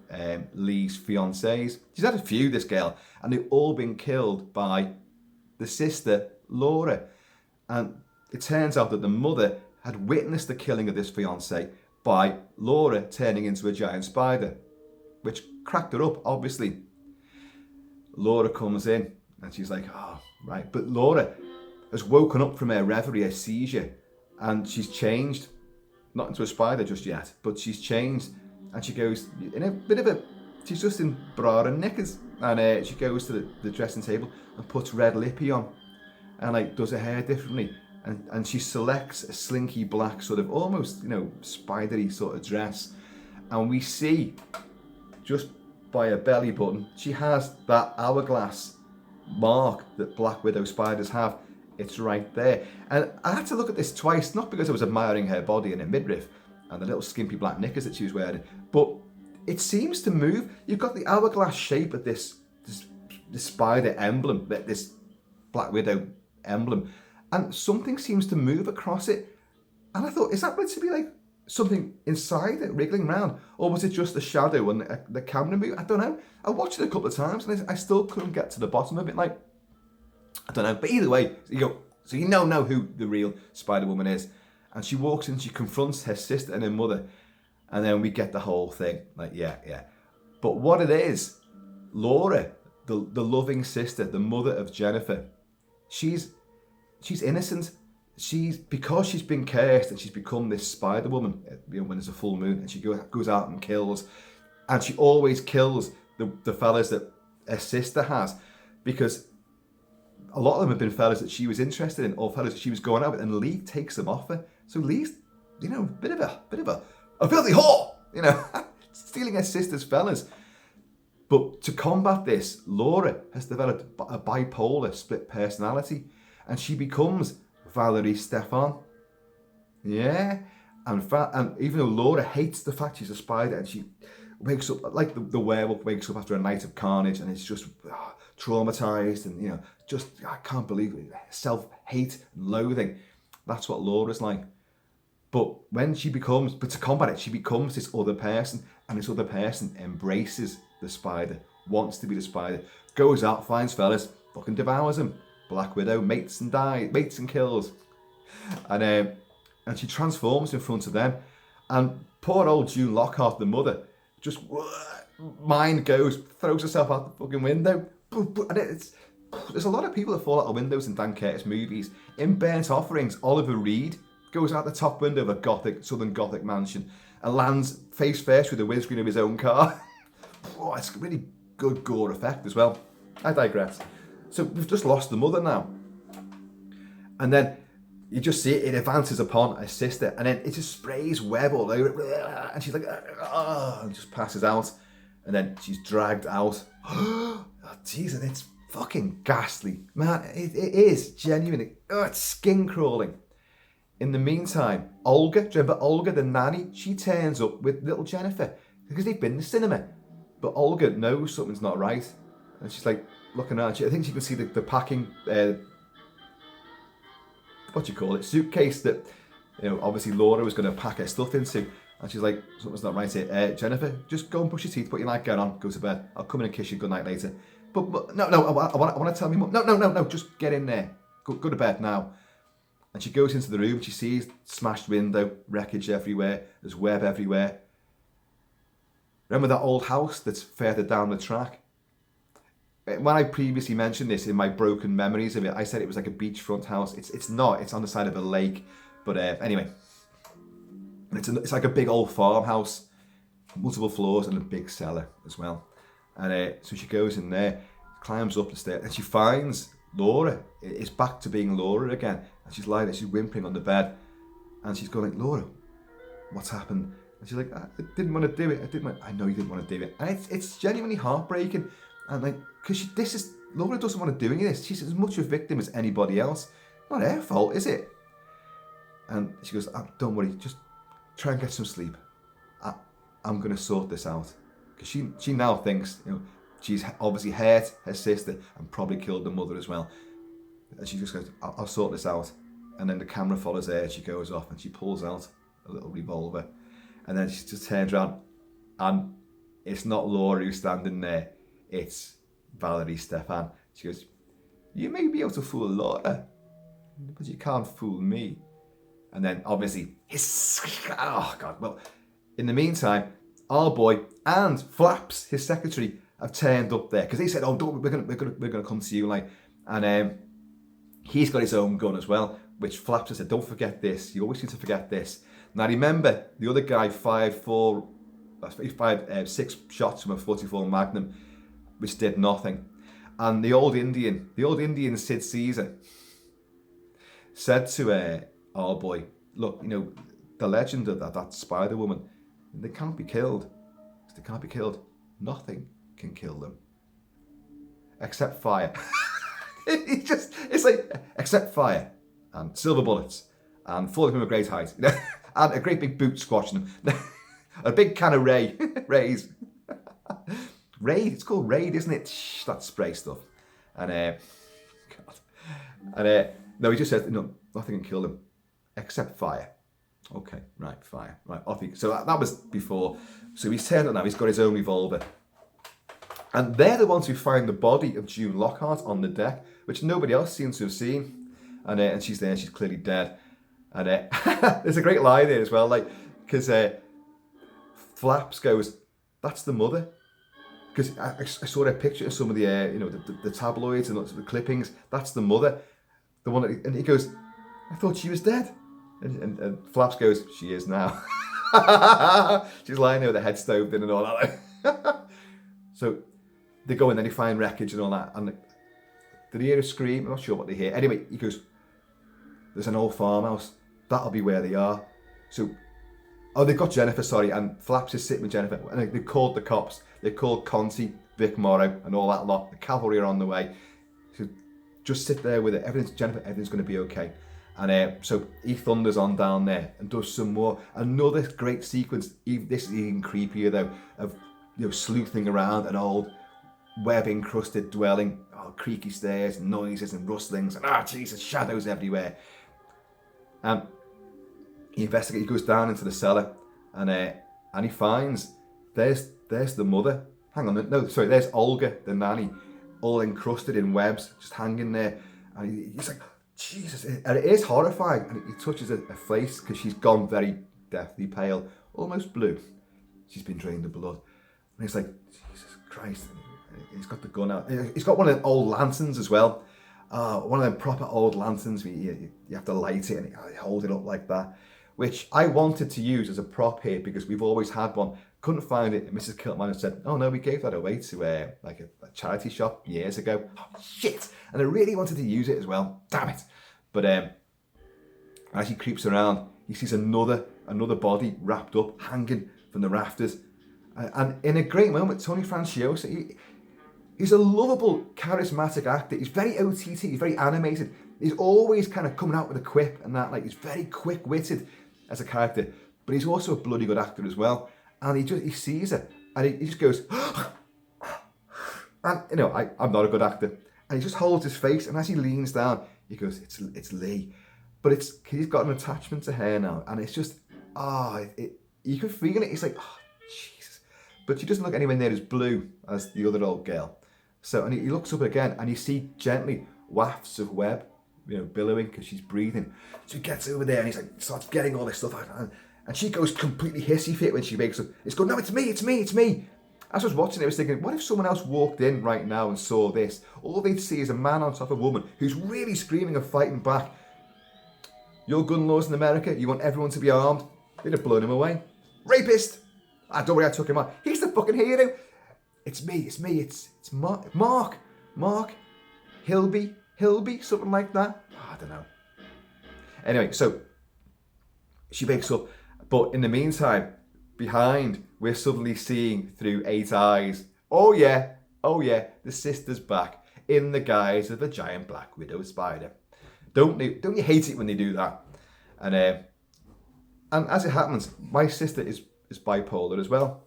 Lee's fiancés. She's had a few, this girl, and they've all been killed by the sister, Laura. And it turns out that the mother had witnessed the killing of this fiancé by Laura turning into a giant spider, which cracked her up, obviously. Laura comes in, and she's like, oh, right. But Laura has woken up from her reverie, her seizure, and she's changed. not into a spider just yet, but she's changed, and she goes in a bit of a, she's just in bra and knickers, and she goes to the dressing table and puts red lippy on, and like does her hair differently, and she selects a slinky black sort of almost, you know, spidery sort of dress, and we see just by her belly button she has that hourglass mark that Black Widow spiders have. It's right there. And I had to look at this twice, not because I was admiring her body and her midriff and the little skimpy black knickers that she was wearing, but it seems to move. You've got the hourglass shape of this spider emblem, this Black Widow emblem, and something seems to move across it. And I thought, is that meant to be like something inside it wriggling around, or was it just a shadow and the camera move? I don't know. I watched it a couple of times and I still couldn't get to the bottom of it. Like, I don't know, but either way, so you know who the real Spider-Woman is. And she walks in, she confronts her sister and her mother, and then we get the whole thing. Like, yeah. But what it is, Laura, the loving sister, the mother of Jennifer, she's innocent. Because she's been cursed and she's become this Spider-Woman, you know, when there's a full moon, and she goes out and kills, and she always kills the fellas that her sister has, because a lot of them have been fellas that she was interested in, or fellas that she was going out with, and Lee takes them off her. So Lee's, you know, a bit of a filthy whore, you know, stealing her sister's fellas. But to combat this, Laura has developed a bipolar split personality, and she becomes Valerie Stefan. Yeah, and even though Laura hates the fact she's a spider, and she wakes up like the werewolf wakes up after a night of carnage, and it's just traumatized, and you know, just I can't believe it, self-hate and loathing. That's what Laura's like. But to combat it, she becomes this other person, and this other person embraces the spider, wants to be the spider, goes out, finds fellas, fucking devours them. Black Widow mates and kills, and she transforms in front of them, and poor old June Lockhart, the mother, just mind goes, throws herself out the fucking window, and there's a lot of people that fall out of windows in Dan Curtis movies. In Burnt Offerings, Oliver Reed goes out the top window of a southern Gothic mansion and lands face first with the windscreen of his own car. It's a really good gore effect as well. I digress. So we've just lost the mother now. And then you just see it advances upon her sister, and then it just sprays web all over it, and she's like, and just passes out, and then she's dragged out. Oh, jeez, and it's fucking ghastly. Man, it is genuinely, it's skin crawling. In the meantime, Olga, do you remember Olga, the nanny? She turns up with little Jennifer, because they've been in the cinema. But Olga knows something's not right, and she's like, looking around, I think she can see the packing, suitcase that, you know, obviously Laura was going to pack her stuff into, and she's like, something's not right here. Jennifer, just go and brush your teeth, put your nightgown on, go to bed. I'll come in and kiss you goodnight later. But no, I want to tell me more. No, just get in there. Go to bed now. And she goes into the room, she sees smashed window, wreckage everywhere, there's web everywhere. Remember that old house that's further down the track? When I previously mentioned this in my broken memories of it, I said it was like a beachfront house. It's not. It's on the side of a lake. But anyway, it's like a big old farmhouse, multiple floors and a big cellar as well. And so she goes in there, climbs up the stairs, and she finds Laura. It's back to being Laura again. And she's lying there, she's whimpering on the bed, and she's going like, Laura, what's happened? And she's like, I didn't want to do it. I know you didn't want to do it. And it's genuinely heartbreaking. And like, because Laura doesn't want to do any of this. She's as much a victim as anybody else. Not her fault, is it? And she goes, don't worry, just try and get some sleep. I'm going to sort this out. Because she now thinks, you know, she's obviously hurt her sister and probably killed the mother as well. And she just goes, I'll sort this out. And then the camera follows her, she goes off and she pulls out a little revolver. And then she just turns around, and it's not Laura who's standing there. It's Valerie Stefan. She goes, you may be able to fool Laura, but you can't fool me. And then obviously, oh God. Well, in the meantime, our boy and Flaps, his secretary, have turned up there because they said, "Oh, we're gonna come to you." Like, and he's got his own gun as well, which Flaps has said, "Don't forget this. You always seem to forget this." Now remember, the other guy fired 6 shots from a 44 Magnum, which did nothing. And the old Indian Sid Caesar, said to our boy, look, you know, the legend of that Spider Woman, they can't be killed. They can't be killed. Nothing can kill them. Except fire. It's like, except fire. And silver bullets. And falling from a great height. And a great big boot squashing them. A big can of Rays. Raid, it's called Raid, isn't it? Shh, that spray stuff. And, God. And, no, he just says, no, nothing can kill them. Except fire. Okay, right, fire. Right, off he goes. So that was before. So he's turned it now, he's got his own revolver. And they're the ones who find the body of June Lockhart on the deck, which nobody else seems to have seen. And she's there, she's clearly dead. And there's a great line there as well, like, because Flaps goes, that's the mother. Because I saw a picture of some of the, you know, the tabloids and the clippings. That's the mother. The one that, and he goes, I thought she was dead. And Flaps goes, she is now. She's lying there with her head stoved in and all that. So they go and then they find wreckage and all that. And did he hear a scream? I'm not sure what they hear. Anyway, he goes, there's an old farmhouse. That'll be where they are. So, oh, they've got Jennifer, sorry. And Flaps is sitting with Jennifer. And they called the cops. They called Conti, Vic Morrow and all that lot. The cavalry are on the way. So just sit there with it. Jennifer, everything's going to be okay. And so he thunders on down there and does some more. Another great sequence. This is even creepier though, of, you know, sleuthing around an old web-encrusted dwelling. Oh, creaky stairs, noises and rustlings, and Jesus, shadows everywhere. He investigates. He goes down into the cellar, and he finds there's the mother. Hang on, no, sorry. There's Olga, the nanny, all encrusted in webs, just hanging there. And he's like, Jesus, and it is horrifying. And he touches her face because she's gone very deathly pale, almost blue. She's been drained of blood. And he's like, Jesus Christ. And he's got the gun out. He's got one of them old lanterns as well. One of them proper old lanterns where you have to light it and you hold it up like that. Which I wanted to use as a prop here because we've always had one. Couldn't find it. And Mrs. Kilt-Man had said, oh no, we gave that away to like a charity shop years ago. Oh, shit. And I really wanted to use it as well. Damn it. But as he creeps around, he sees another body wrapped up, hanging from the rafters. And in a great moment, Tony Franciosa, he's a lovable, charismatic actor. He's very OTT, he's very animated. He's always kind of coming out with a quip and that. Like, he's very quick-witted as a character. But he's also a bloody good actor as well. And he sees her and he just goes, and you know, I'm not a good actor. And he just holds his face, and as he leans down, he goes, it's Lee. But he's got an attachment to her now, and it's just, you can feel it. He's like, oh, Jesus. But she doesn't look anywhere near as blue as the other old girl. So, and he looks up again, and you see gently wafts of web, you know, billowing because she's breathing. So he gets over there, and he's like, starts getting all this stuff out. And she goes completely hissy fit when she wakes up. It's going, no, it's me. As I was watching it, I was thinking, what if someone else walked in right now and saw this? All they'd see is a man on top of a woman who's really screaming and fighting back. Your gun laws in America, you want everyone to be armed. They'd have blown him away. Rapist! Don't worry, I took him out. He's the fucking hero. It's me. It's Mark. Hilby, something like that. I don't know. Anyway, so she wakes up, but in the meantime, behind, we're suddenly seeing through 8 eyes. Oh yeah, the sister's back in the guise of a giant black widow spider. Don't you hate it when they do that? And as it happens, my sister is bipolar as well.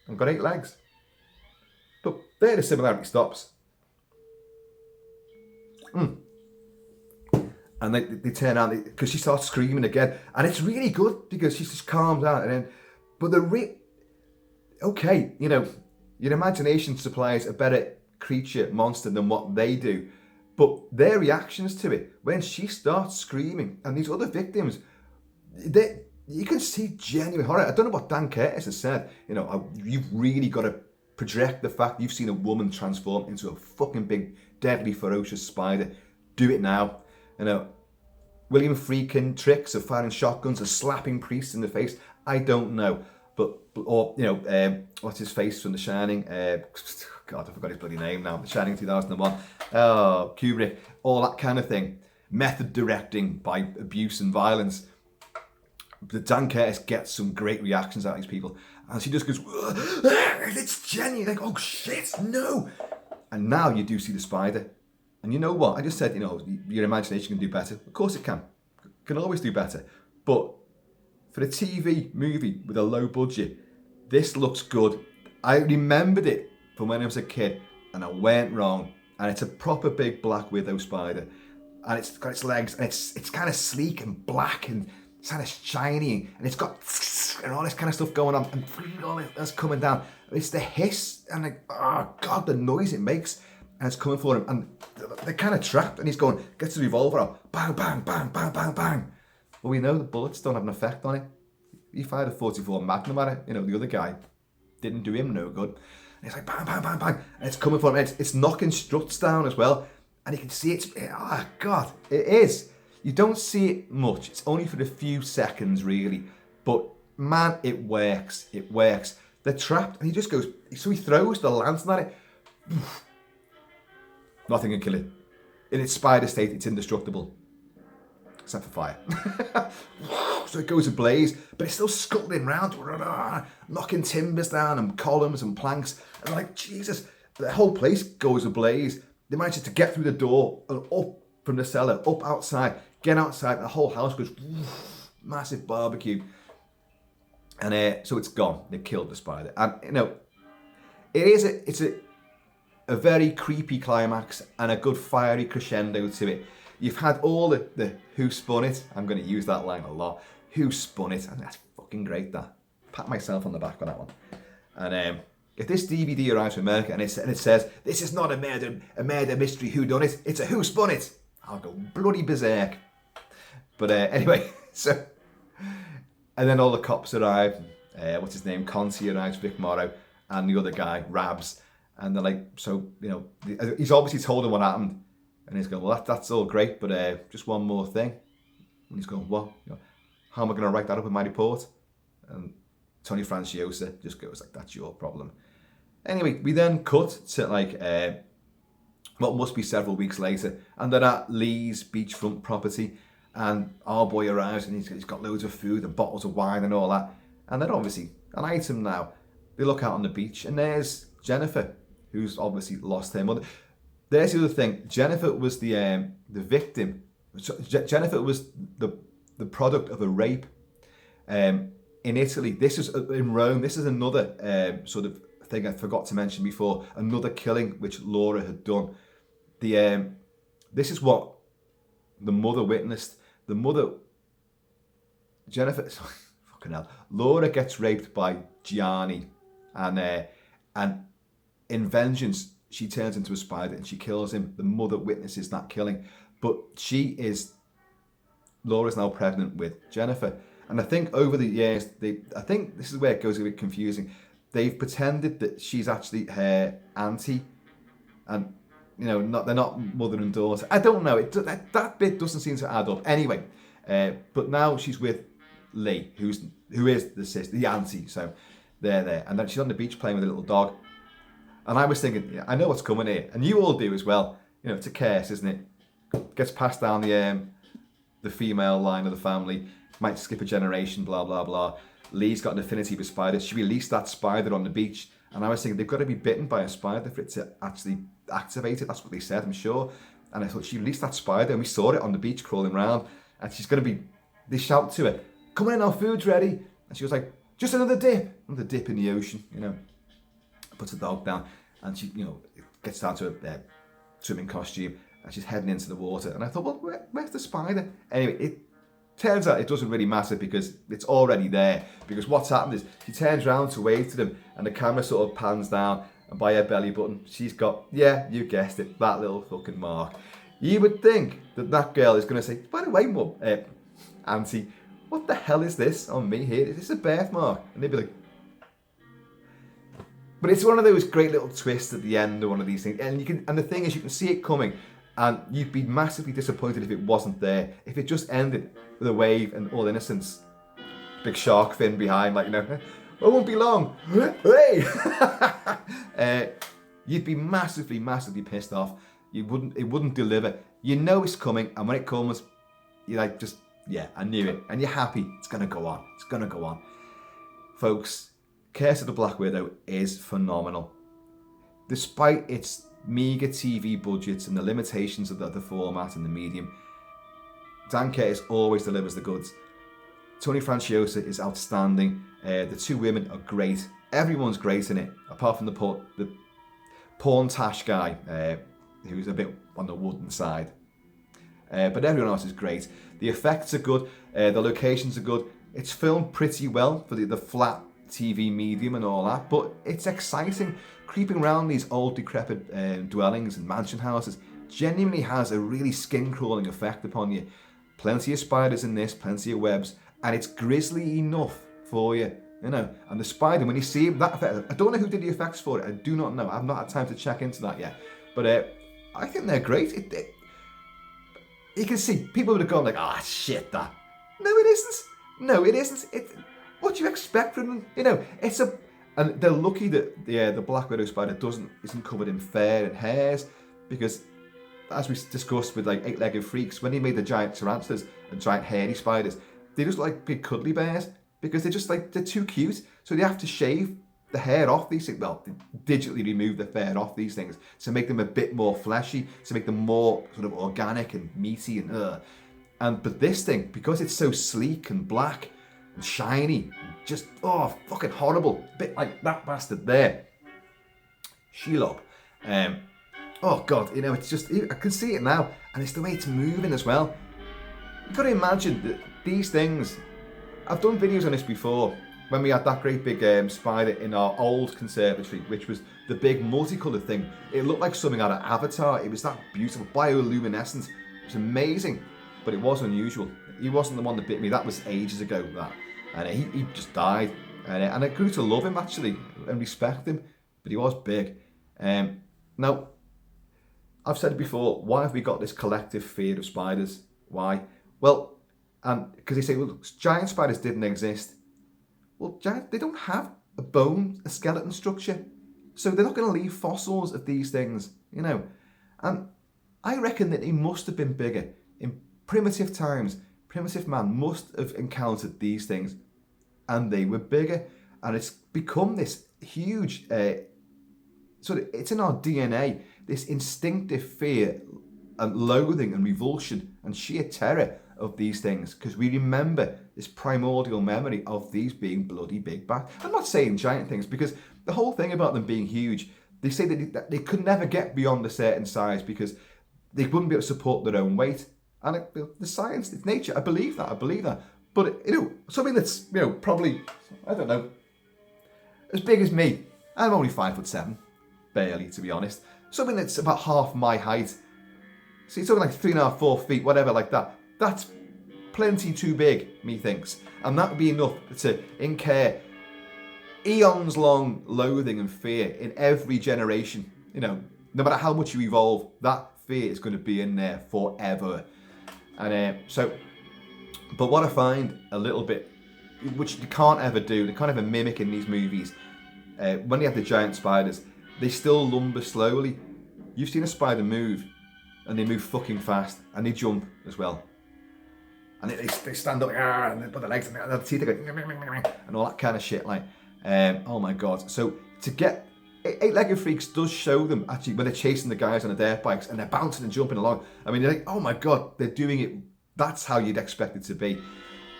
I've got 8 legs. But there the similarity stops. And they turn out because she starts screaming again, and it's really good because she just calms down. And then, but okay, you know, your imagination supplies a better creature, monster than what they do. But their reactions to it, when she starts screaming, and these other victims, you can see genuine horror. I don't know what Dan Curtis has said. You know, you've really got to project the fact you've seen a woman transform into a fucking big, deadly, ferocious spider. Do it now. You know, William Friedkin tricks of firing shotguns and slapping priests in the face? I don't know. But, or, you know, what's his face from The Shining? God, I forgot his bloody name now. The Shining 2001. Oh, Kubrick. All that kind of thing. Method directing by abuse and violence. But Dan Curtis gets some great reactions out of these people. And she just goes, it's genuine. Like, oh shit, no. And now you do see the spider. And you know what? I just said, you know, your imagination can do better. Of course it can. It can always do better. But for a TV movie with a low budget, this looks good. I remembered it from when I was a kid, and I went wrong. And it's a proper big black widow spider. And it's got its legs, and it's kind of sleek and black, and it's kind of shiny, and it's got and all this kind of stuff going on, and all that's coming down. It's the hiss, and like, oh God, the noise it makes, and it's coming for him, and they're kind of trapped, and he's going, gets the revolver out, bang, bang, bang, bang, bang, bang. Well, we know the bullets don't have an effect on it. He fired a 44 Magnum at it. You know, the other guy didn't do him no good. And it's like bang, bang, bang, bang, and it's coming for him. It's knocking struts down as well, and you can see it's, oh God, it is. You don't see it much. It's only for a few seconds, really. But man, it works. It works. They're trapped, and he just goes. So he throws the lantern at it. Nothing can kill it. In its spider state, it's indestructible, except for fire. So it goes ablaze, but it's still scuttling round, knocking timbers down and columns and planks. And like Jesus, the whole place goes ablaze. They manage to get through the door and up from the cellar, up outside, get outside, the whole house goes massive barbecue. And so it's gone. They killed the spider. And you know, it's a very creepy climax and a good fiery crescendo to it. You've had all the who spun it. I'm going to use that line a lot. Who spun it? And that's fucking great, that. Pat myself on the back for that one. And if this DVD arrives from America and it says, this is not a murder mystery whodunit, it's a who spun it, I'll go bloody berserk. But anyway, so, and then all the cops arrive. What's his name? Conti arrives, Vic Morrow, and the other guy, Rabs. And they're like, so, you know, he's obviously told them what happened. And he's going, well, that's all great, but just one more thing. And he's going, what? You know, how am I going to write that up in my report? And Tony Franciosa just goes like, that's your problem. Anyway, we then cut to like, what must be several weeks later. And they're at Lee's beachfront property. And our boy arrives and he's got loads of food and bottles of wine and all that. And they're obviously an item now. They look out on the beach and there's Jennifer, who's obviously lost her mother. There's the other thing. Jennifer was the victim. So Jennifer was the product of a rape in Italy. This is in Rome. This is another sort of thing I forgot to mention before. Another killing which Laura had done. This is what the mother witnessed. The mother, Jennifer, fucking hell. Laura gets raped by Gianni, and in vengeance, she turns into a spider and she kills him. The mother witnesses that killing. But Laura's now pregnant with Jennifer. And I think over the years, I think this is where it goes a bit confusing. They've pretended that she's actually her auntie. And, you know, they're not mother and daughter. I don't know. That bit doesn't seem to add up. Anyway, but now she's with Lee, who is the sister, the auntie. So they're there. And then she's on the beach playing with a little dog. And I was thinking, yeah, I know what's coming here, and you all do as well. You know, it's a curse, isn't it? Gets passed down the female line of the family. Might skip a generation, blah blah blah. Lee's got an affinity with spiders. She released that spider on the beach, and I was thinking they've got to be bitten by a spider for it to actually activate it. That's what they said, I'm sure. And I thought she released that spider, and we saw it on the beach crawling around, and she's going to be. They shout to her, "Come in, our food's ready," and she was like, "Just another dip in the ocean," you know. Puts the dog down, and she, you know, gets down to a swimming costume, and she's heading into the water. And I thought, well, where's the spider? Anyway, it turns out it doesn't really matter because it's already there. Because what's happened is she turns around to wave to them, and the camera sort of pans down, and by her belly button, she's got, yeah, you guessed it, that little fucking mark. You would think that girl is going to say, by the way, Mum, Auntie, what the hell is this on me here? Is this a birthmark? And they'd be like, but it's one of those great little twists at the end of one of these things, and the thing is, you can see it coming. And you'd be massively disappointed if it wasn't there. If it just ended with a wave and all innocence, big shark fin behind, like, you know, it won't be long. Hey! You'd be massively, massively pissed off. It wouldn't deliver. You know it's coming, and when it comes, you're like, just, yeah, I knew it. And you're happy. It's gonna go on. It's gonna go on. Folks, Curse of the Black Widow is phenomenal. Despite its meager TV budgets and the limitations of the format and the medium, Dan Curtis always delivers the goods. Tony Franciosa is outstanding. The two women are great. Everyone's great in it, apart from the porn tash guy, who's a bit on the wooden side. But everyone else is great. The effects are good. The locations are good. It's filmed pretty well for the flat TV medium and all that, but it's exciting. Creeping around these old decrepit dwellings and mansion houses genuinely has a really skin-crawling effect upon you. Plenty of spiders in this, plenty of webs, and it's grisly enough for you, you know. And the spider, when you see him, that effect, I don't know who did the effects for it, I do not know. I've not had time to check into that yet, but I think they're great. You can see people would have gone like, ah, shit, that. No, it isn't. No, it isn't. What do you expect from them? You know, and they're lucky that the Black Widow spider isn't covered in fur and hairs, because as we discussed with like eight-legged freaks, when they made the giant tarantulas and giant hairy spiders, they just look like big cuddly bears, because they're too cute. So they have to shave the hair off these things, well, digitally remove the fur off these things to make them a bit more fleshy, to make them more sort of organic and meaty but this thing, because it's so sleek and black and shiny, just fucking horrible, a bit like that bastard there, Shelob. Oh god, you know, it's just, I can see it now, and it's the way it's moving as well. You've got to imagine that these things, I've done videos on this before, when we had that great big spider in our old conservatory, which was the big multicoloured thing. It looked like something out of Avatar. It was that beautiful, bioluminescent. It was amazing, but it was unusual. He wasn't the one that bit me. That was ages ago, that. And he just died. And I grew to love him, actually, and respect him, but he was big. Now, I've said it before, why have we got this collective fear of spiders? Why? Well, because they say, well, giant spiders didn't exist. Well, they don't have a skeleton structure. So they're not going to leave fossils of these things, you know. And I reckon that they must have been bigger. In primitive times, primitive man must have encountered these things, and they were bigger. And it's become this huge, it's in our DNA, this instinctive fear and loathing and revulsion and sheer terror of these things, because we remember this primordial memory of these being bloody big bad. I'm not saying giant things, because the whole thing about them being huge, they say that they could never get beyond a certain size because they wouldn't be able to support their own weight. And the science, it's nature, I believe that. But, you know, something that's, you know, probably, I don't know, as big as me. I'm only 5'7", barely, to be honest. Something that's about half my height. See, something like 3.5, 4 feet, whatever, like that. That's plenty too big, methinks. And that would be enough to incur eons long loathing and fear in every generation. You know, no matter how much you evolve, that fear is going to be in there forever. And but what I find a little bit, which you can't ever do, they can't ever mimic in these movies, when you have the giant spiders, they still lumber slowly. You've seen a spider move, and they move fucking fast, and they jump as well. And they stand up, and they put their legs, and their teeth go, and all that kind of shit. Like, oh my god! So to get eight-legged freaks does show them actually when they're chasing the guys on the dirt bikes and they're bouncing and jumping along. I mean, you're like, oh my god, they're doing it. That's how you'd expect it to be.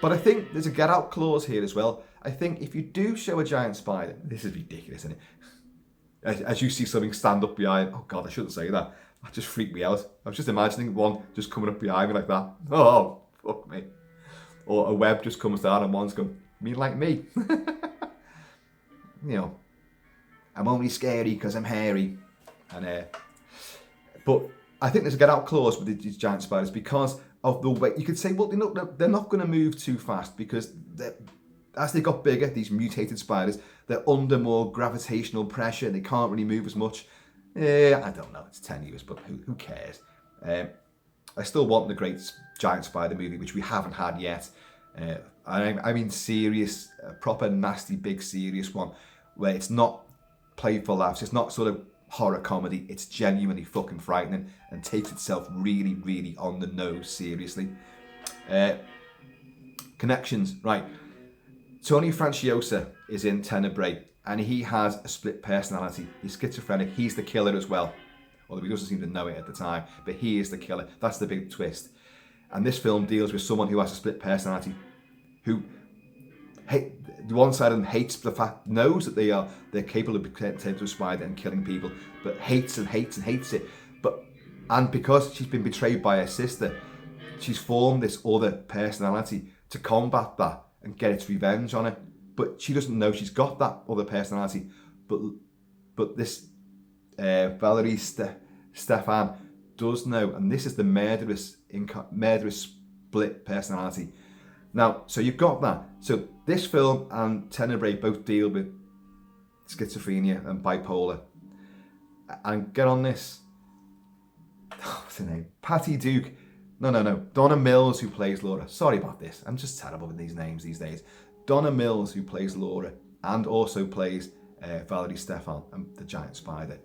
But I think there's a get-out clause here as well. I think if you do show a giant spider, this is ridiculous, isn't it? As you see something stand up behind, oh god, I shouldn't say that. That just freaked me out. I was just imagining one just coming up behind me like that. Oh, fuck me. Or a web just comes down and one's going, me like me. You know, I'm only scary because I'm hairy. And but I think there's a get-out clause with these giant spiders because of the way. You could say, well, they're not going to move too fast because as they got bigger, these mutated spiders, they're under more gravitational pressure and they can't really move as much. I don't know, it's tenuous, but who cares? I still want the great giant spider movie, which we haven't had yet. I mean serious, proper nasty, big serious one, where it's not played for laughs, it's not sort of horror comedy, it's genuinely fucking frightening and takes itself really, really on the nose seriously. Connections, right. Tony Franciosa is in Tenebrae and he has a split personality. He's schizophrenic, he's the killer as well. Although he doesn't seem to know it at the time, but he is the killer. That's the big twist. And this film deals with someone who has a split personality, who one side of them hates the fact, knows that they're capable of turning into a spider and killing people, but hates and hates and hates it. And because she's been betrayed by her sister, she's formed this other personality to combat that and get its revenge on it. But she doesn't know she's got that other personality. But this Valerie Stefan does know, and this is the murderous split personality. Now, so you've got that. So this film and Tenebrae both deal with schizophrenia and bipolar. And get on this. What's her name? Patty Duke. No. Donna Mills, who plays Laura. Sorry about this. I'm just terrible with these names these days. Donna Mills, who plays Laura, and also plays Valerie Stefan and the giant spider.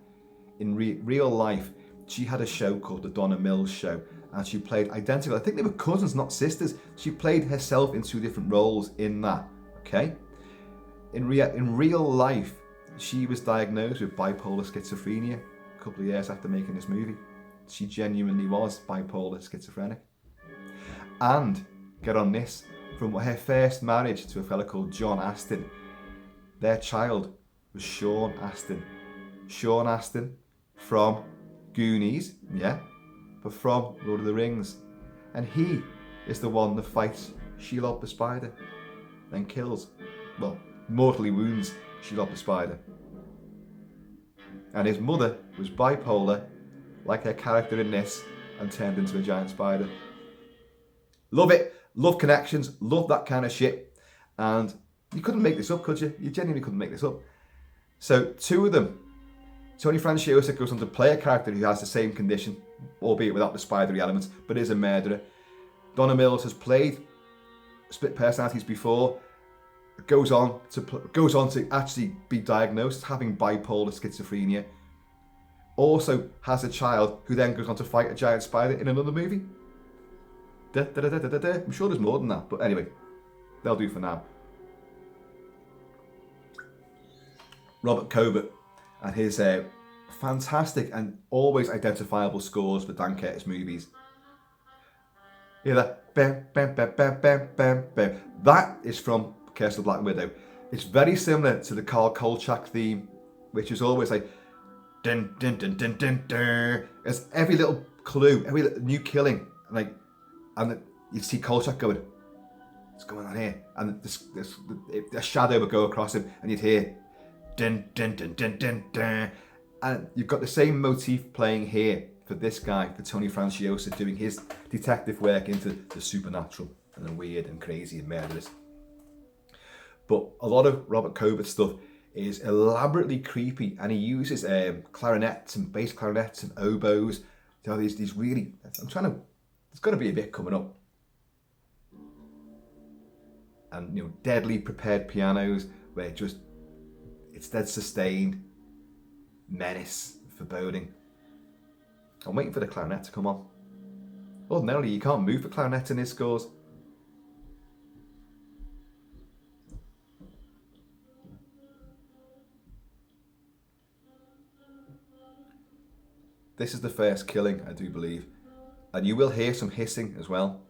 In real life, she had a show called The Donna Mills Show, and she played identical. I think they were cousins, not sisters. She played herself in 2 different roles in that, okay? In real life, she was diagnosed with bipolar schizophrenia a couple of years after making this movie. She genuinely was bipolar schizophrenic. And, get on this, from her first marriage to a fella called John Astin, their child was Sean Astin. Sean Astin from Goonies, yeah, but from Lord of the Rings. And he is the one that fights Shelob the spider, then kills, well, mortally wounds Shelob the spider. And his mother was bipolar, like her character in this, and turned into a giant spider. Love it, love connections, love that kind of shit. And you couldn't make this up, could you? You genuinely couldn't make this up. So 2 of them, Tony Franciosa goes on to play a character who has the same condition, albeit without the spidery elements, but is a murderer. Donna Mills has played split personalities before, goes on to actually be diagnosed having bipolar schizophrenia. Also has a child who then goes on to fight a giant spider in another movie. I'm sure there's more than that, but anyway, they'll do for now. Robert Cobert and his fantastic and always identifiable scores for Dan Curtis movies. Hear that? Bam, bam, bam, bam, bam, bam, bam. That is from Curse of the Black Widow. It's very similar to the Carl Kolchak theme, which is always like dun dun dun dun dun dun. There's every little clue, every little new killing, and you see Kolchak going, "What's going on here?" And a shadow would go across him, and you'd hear dun dun dun dun dun dun. And you've got the same motif playing here for this guy, for Tony Franciosa, doing his detective work into the supernatural and the weird and crazy and murderous. But a lot of Robert Cobert stuff is elaborately creepy, and he uses clarinets and bass clarinets and oboes. You know, these really, there's got to be a bit coming up. And, you know, deadly prepared pianos where it's dead sustained, menace, foreboding. I'm waiting for the clarinet to come on. Ordinarily, you can't move the clarinet in his scores. This is the first killing, I do believe. And you will hear some hissing as well.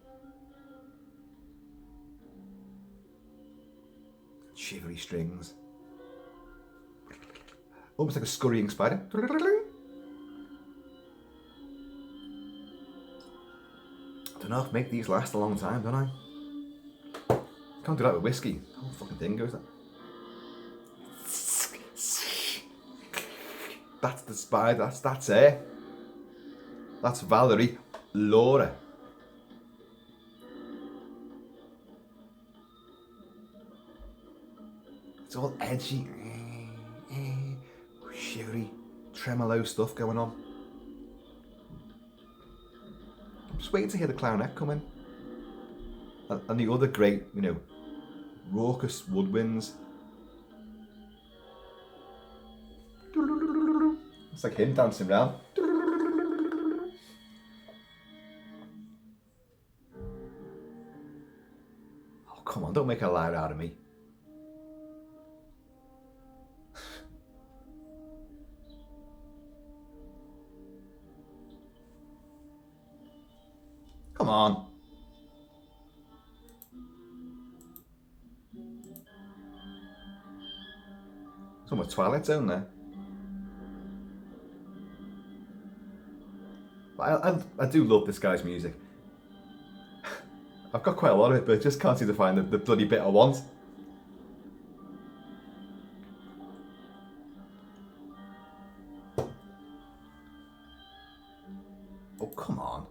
Shivery strings. Almost like a scurrying spider. I don't know if make these last a long time, don't I? Can't do that with whiskey. The whole fucking thing goes that. That's the spider. That's her. That's Valerie. Laura. It's all edgy, shivery, tremolo stuff going on. just waiting to hear the clarinet come in. And the other great, you know, raucous woodwinds. It's like him dancing around. Oh, come on, don't make a liar out of me. Come on. It's almost Twilight Zone there. I do love this guy's music. I've got quite a lot of it, but I just can't seem to find the bloody bit I want. Oh, come on.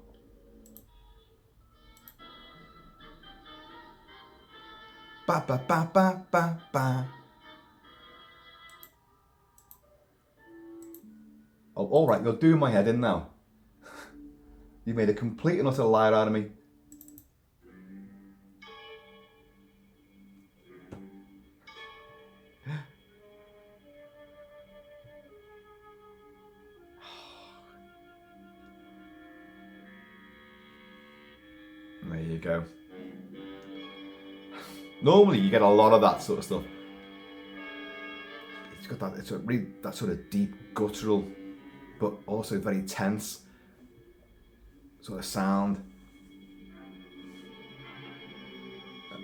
Ba ba ba ba ba ba. Oh, all right, you're doing my head in now. You made a complete and utter liar out of me. There you go. Normally you get a lot of that sort of stuff. It's got that, it's a really, that sort of deep, guttural, but also very tense sort of sound.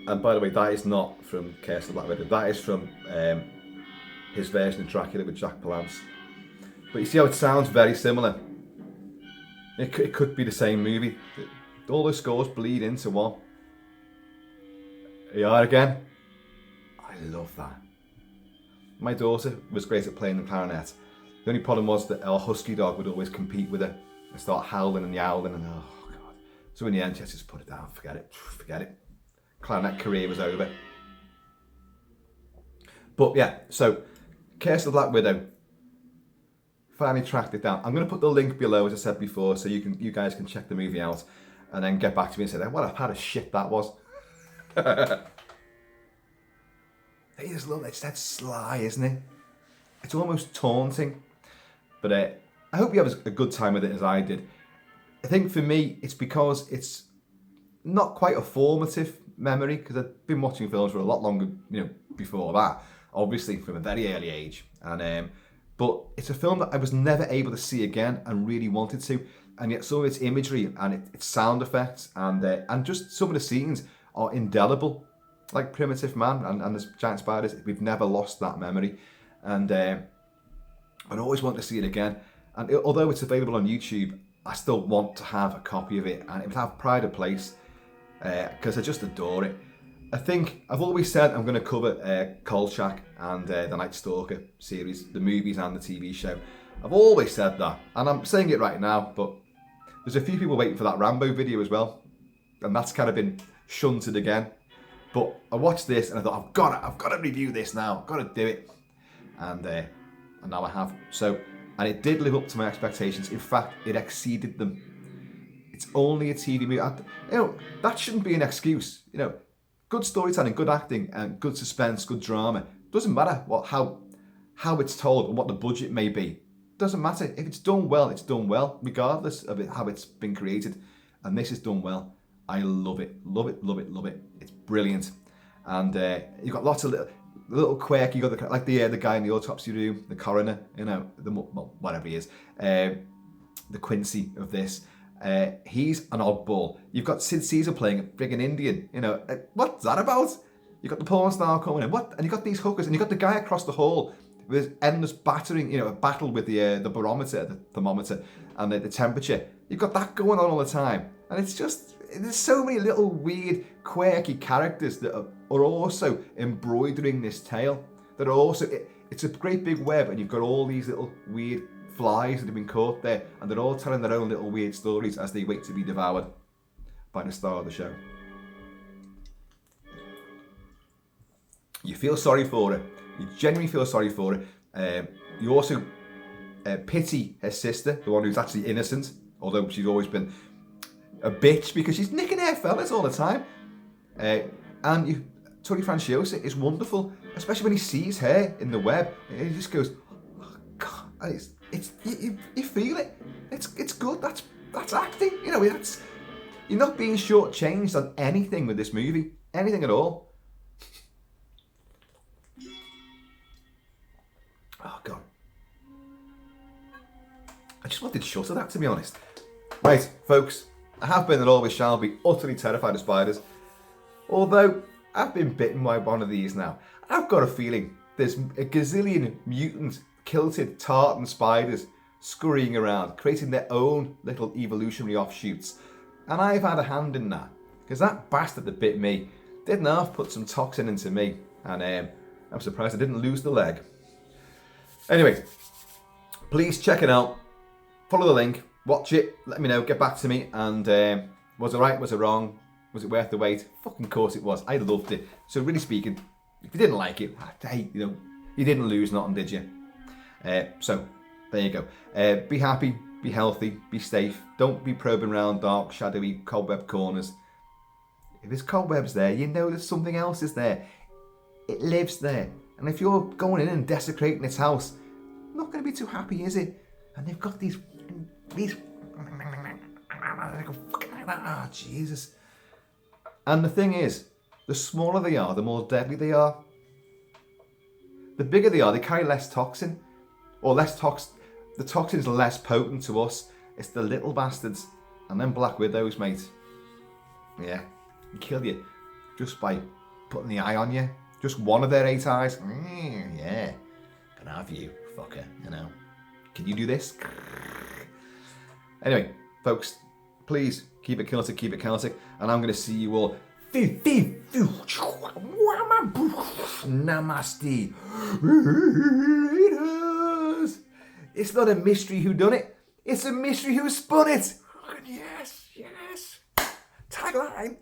And by the way, that is not from Curse of the Black Widow. That is from his version of Dracula with Jack Palance. But you see how it sounds very similar. It could be the same movie. All the scores bleed into one. Here you are again. I love that. My daughter was great at playing the clarinet. The only problem was that our husky dog would always compete with her and start howling and yowling, and oh god. So in the end, she just put it down. Forget it. Clarinet career was over. But yeah, so Curse of the Black Widow. Finally tracked it down. I'm going to put the link below, as I said before, so you guys can check the movie out and then get back to me and say, what a pad of shit that was. I just love it. It's that sly, isn't it? It's almost taunting. But I hope you have a good time with it as I did. I think for me, it's because it's not quite a formative memory, because I've been watching films for a lot longer, you know, before that, obviously from a very early age. And but it's a film that I was never able to see again and really wanted to. And yet some of its imagery and its sound effects and just some of the scenes are indelible. Like Primitive Man and the Giant Spiders, we've never lost that memory. And I'd always want to see it again. And although it's available on YouTube, I still want to have a copy of it, and it would have pride of place because I just adore it. I think I've always said I'm going to cover Kolchak and the Nightstalker series, the movies and the TV show. I've always said that, and I'm saying it right now, but there's a few people waiting for that Rambo video as well, and that's kind of been shunted again. But I watched this and I thought, I've got to review this now. I've got to do it, and now I have. So, and it did live up to my expectations. In fact, it exceeded them. It's only a TV movie. You know, that shouldn't be an excuse. You know, good storytelling, good acting, and good suspense, good drama. Doesn't matter how it's told and what the budget may be. Doesn't matter. If it's done well, it's done well, regardless of how it's been created. And this is done well. I love it, love it, love it, love it. It's brilliant, and you've got lots of little quirk. You got the guy in the autopsy room, the coroner, you know, whatever he is, the Quincy of this. He's an oddball. You've got Sid Caesar playing a friggin' Indian. You know, what's that about? You've got the porn star coming in. What? And you've got these hookers, and you've got the guy across the hall with his endless battering. You know, a battle with the barometer, the thermometer, and the temperature. You've got that going on all the time, and it's just. There's so many little weird, quirky characters that are also embroidering this tale. That are also, it's a great big web, and you've got all these little weird flies that have been caught there, and they're all telling their own little weird stories as they wait to be devoured by the star of the show. You feel sorry for her. You genuinely feel sorry for her. You also pity her sister, the one who's actually innocent, although she's always been a bitch because she's nicking her fellas all the time. And Anthony Franciosa is wonderful, especially when he sees her in the web. He just goes, oh, God, you feel it. It's good. That's acting. You know, you're not being shortchanged on anything with this movie, anything at all. Oh God, I just wanted to shut of that, to be honest. Right, folks, I have been and always shall be utterly terrified of spiders. Although I've been bitten by one of these now. I've got a feeling there's a gazillion mutant, kilted, tartan spiders scurrying around, creating their own little evolutionary offshoots. And I've had a hand in that, because that bastard that bit me didn't half put some toxin into me, and I'm surprised I didn't lose the leg. Anyway, please check it out, follow the link, watch it, let me know, get back to me, and was it right, was it wrong, was it worth the wait? Fucking course it was, I loved it. So really speaking, if you didn't like it, hey, you know, you didn't lose nothing, did you? So, there you go. Be happy, be healthy, be safe. Don't be probing around dark, shadowy, cobweb corners. If there's cobwebs there, you know that something else is there. It lives there. And if you're going in and desecrating its house, not going to be too happy, is it? And they've got these oh, Jesus. And the thing is, the smaller they are, the more deadly they are. The bigger they are, they carry less toxin. Or less the toxin's less potent to us. It's the little bastards. And then Black Widows, mate. Yeah, they kill you just by putting the eye on you. Just one of their 8 eyes. Yeah, can have you, fucker, you know. Can you do this? Anyway, folks, please keep it Celtic, keep it Celtic. And I'm going to see you all. Namaste. It's not a mystery who done it. It's a mystery who spun it. Yes, yes. Tagline.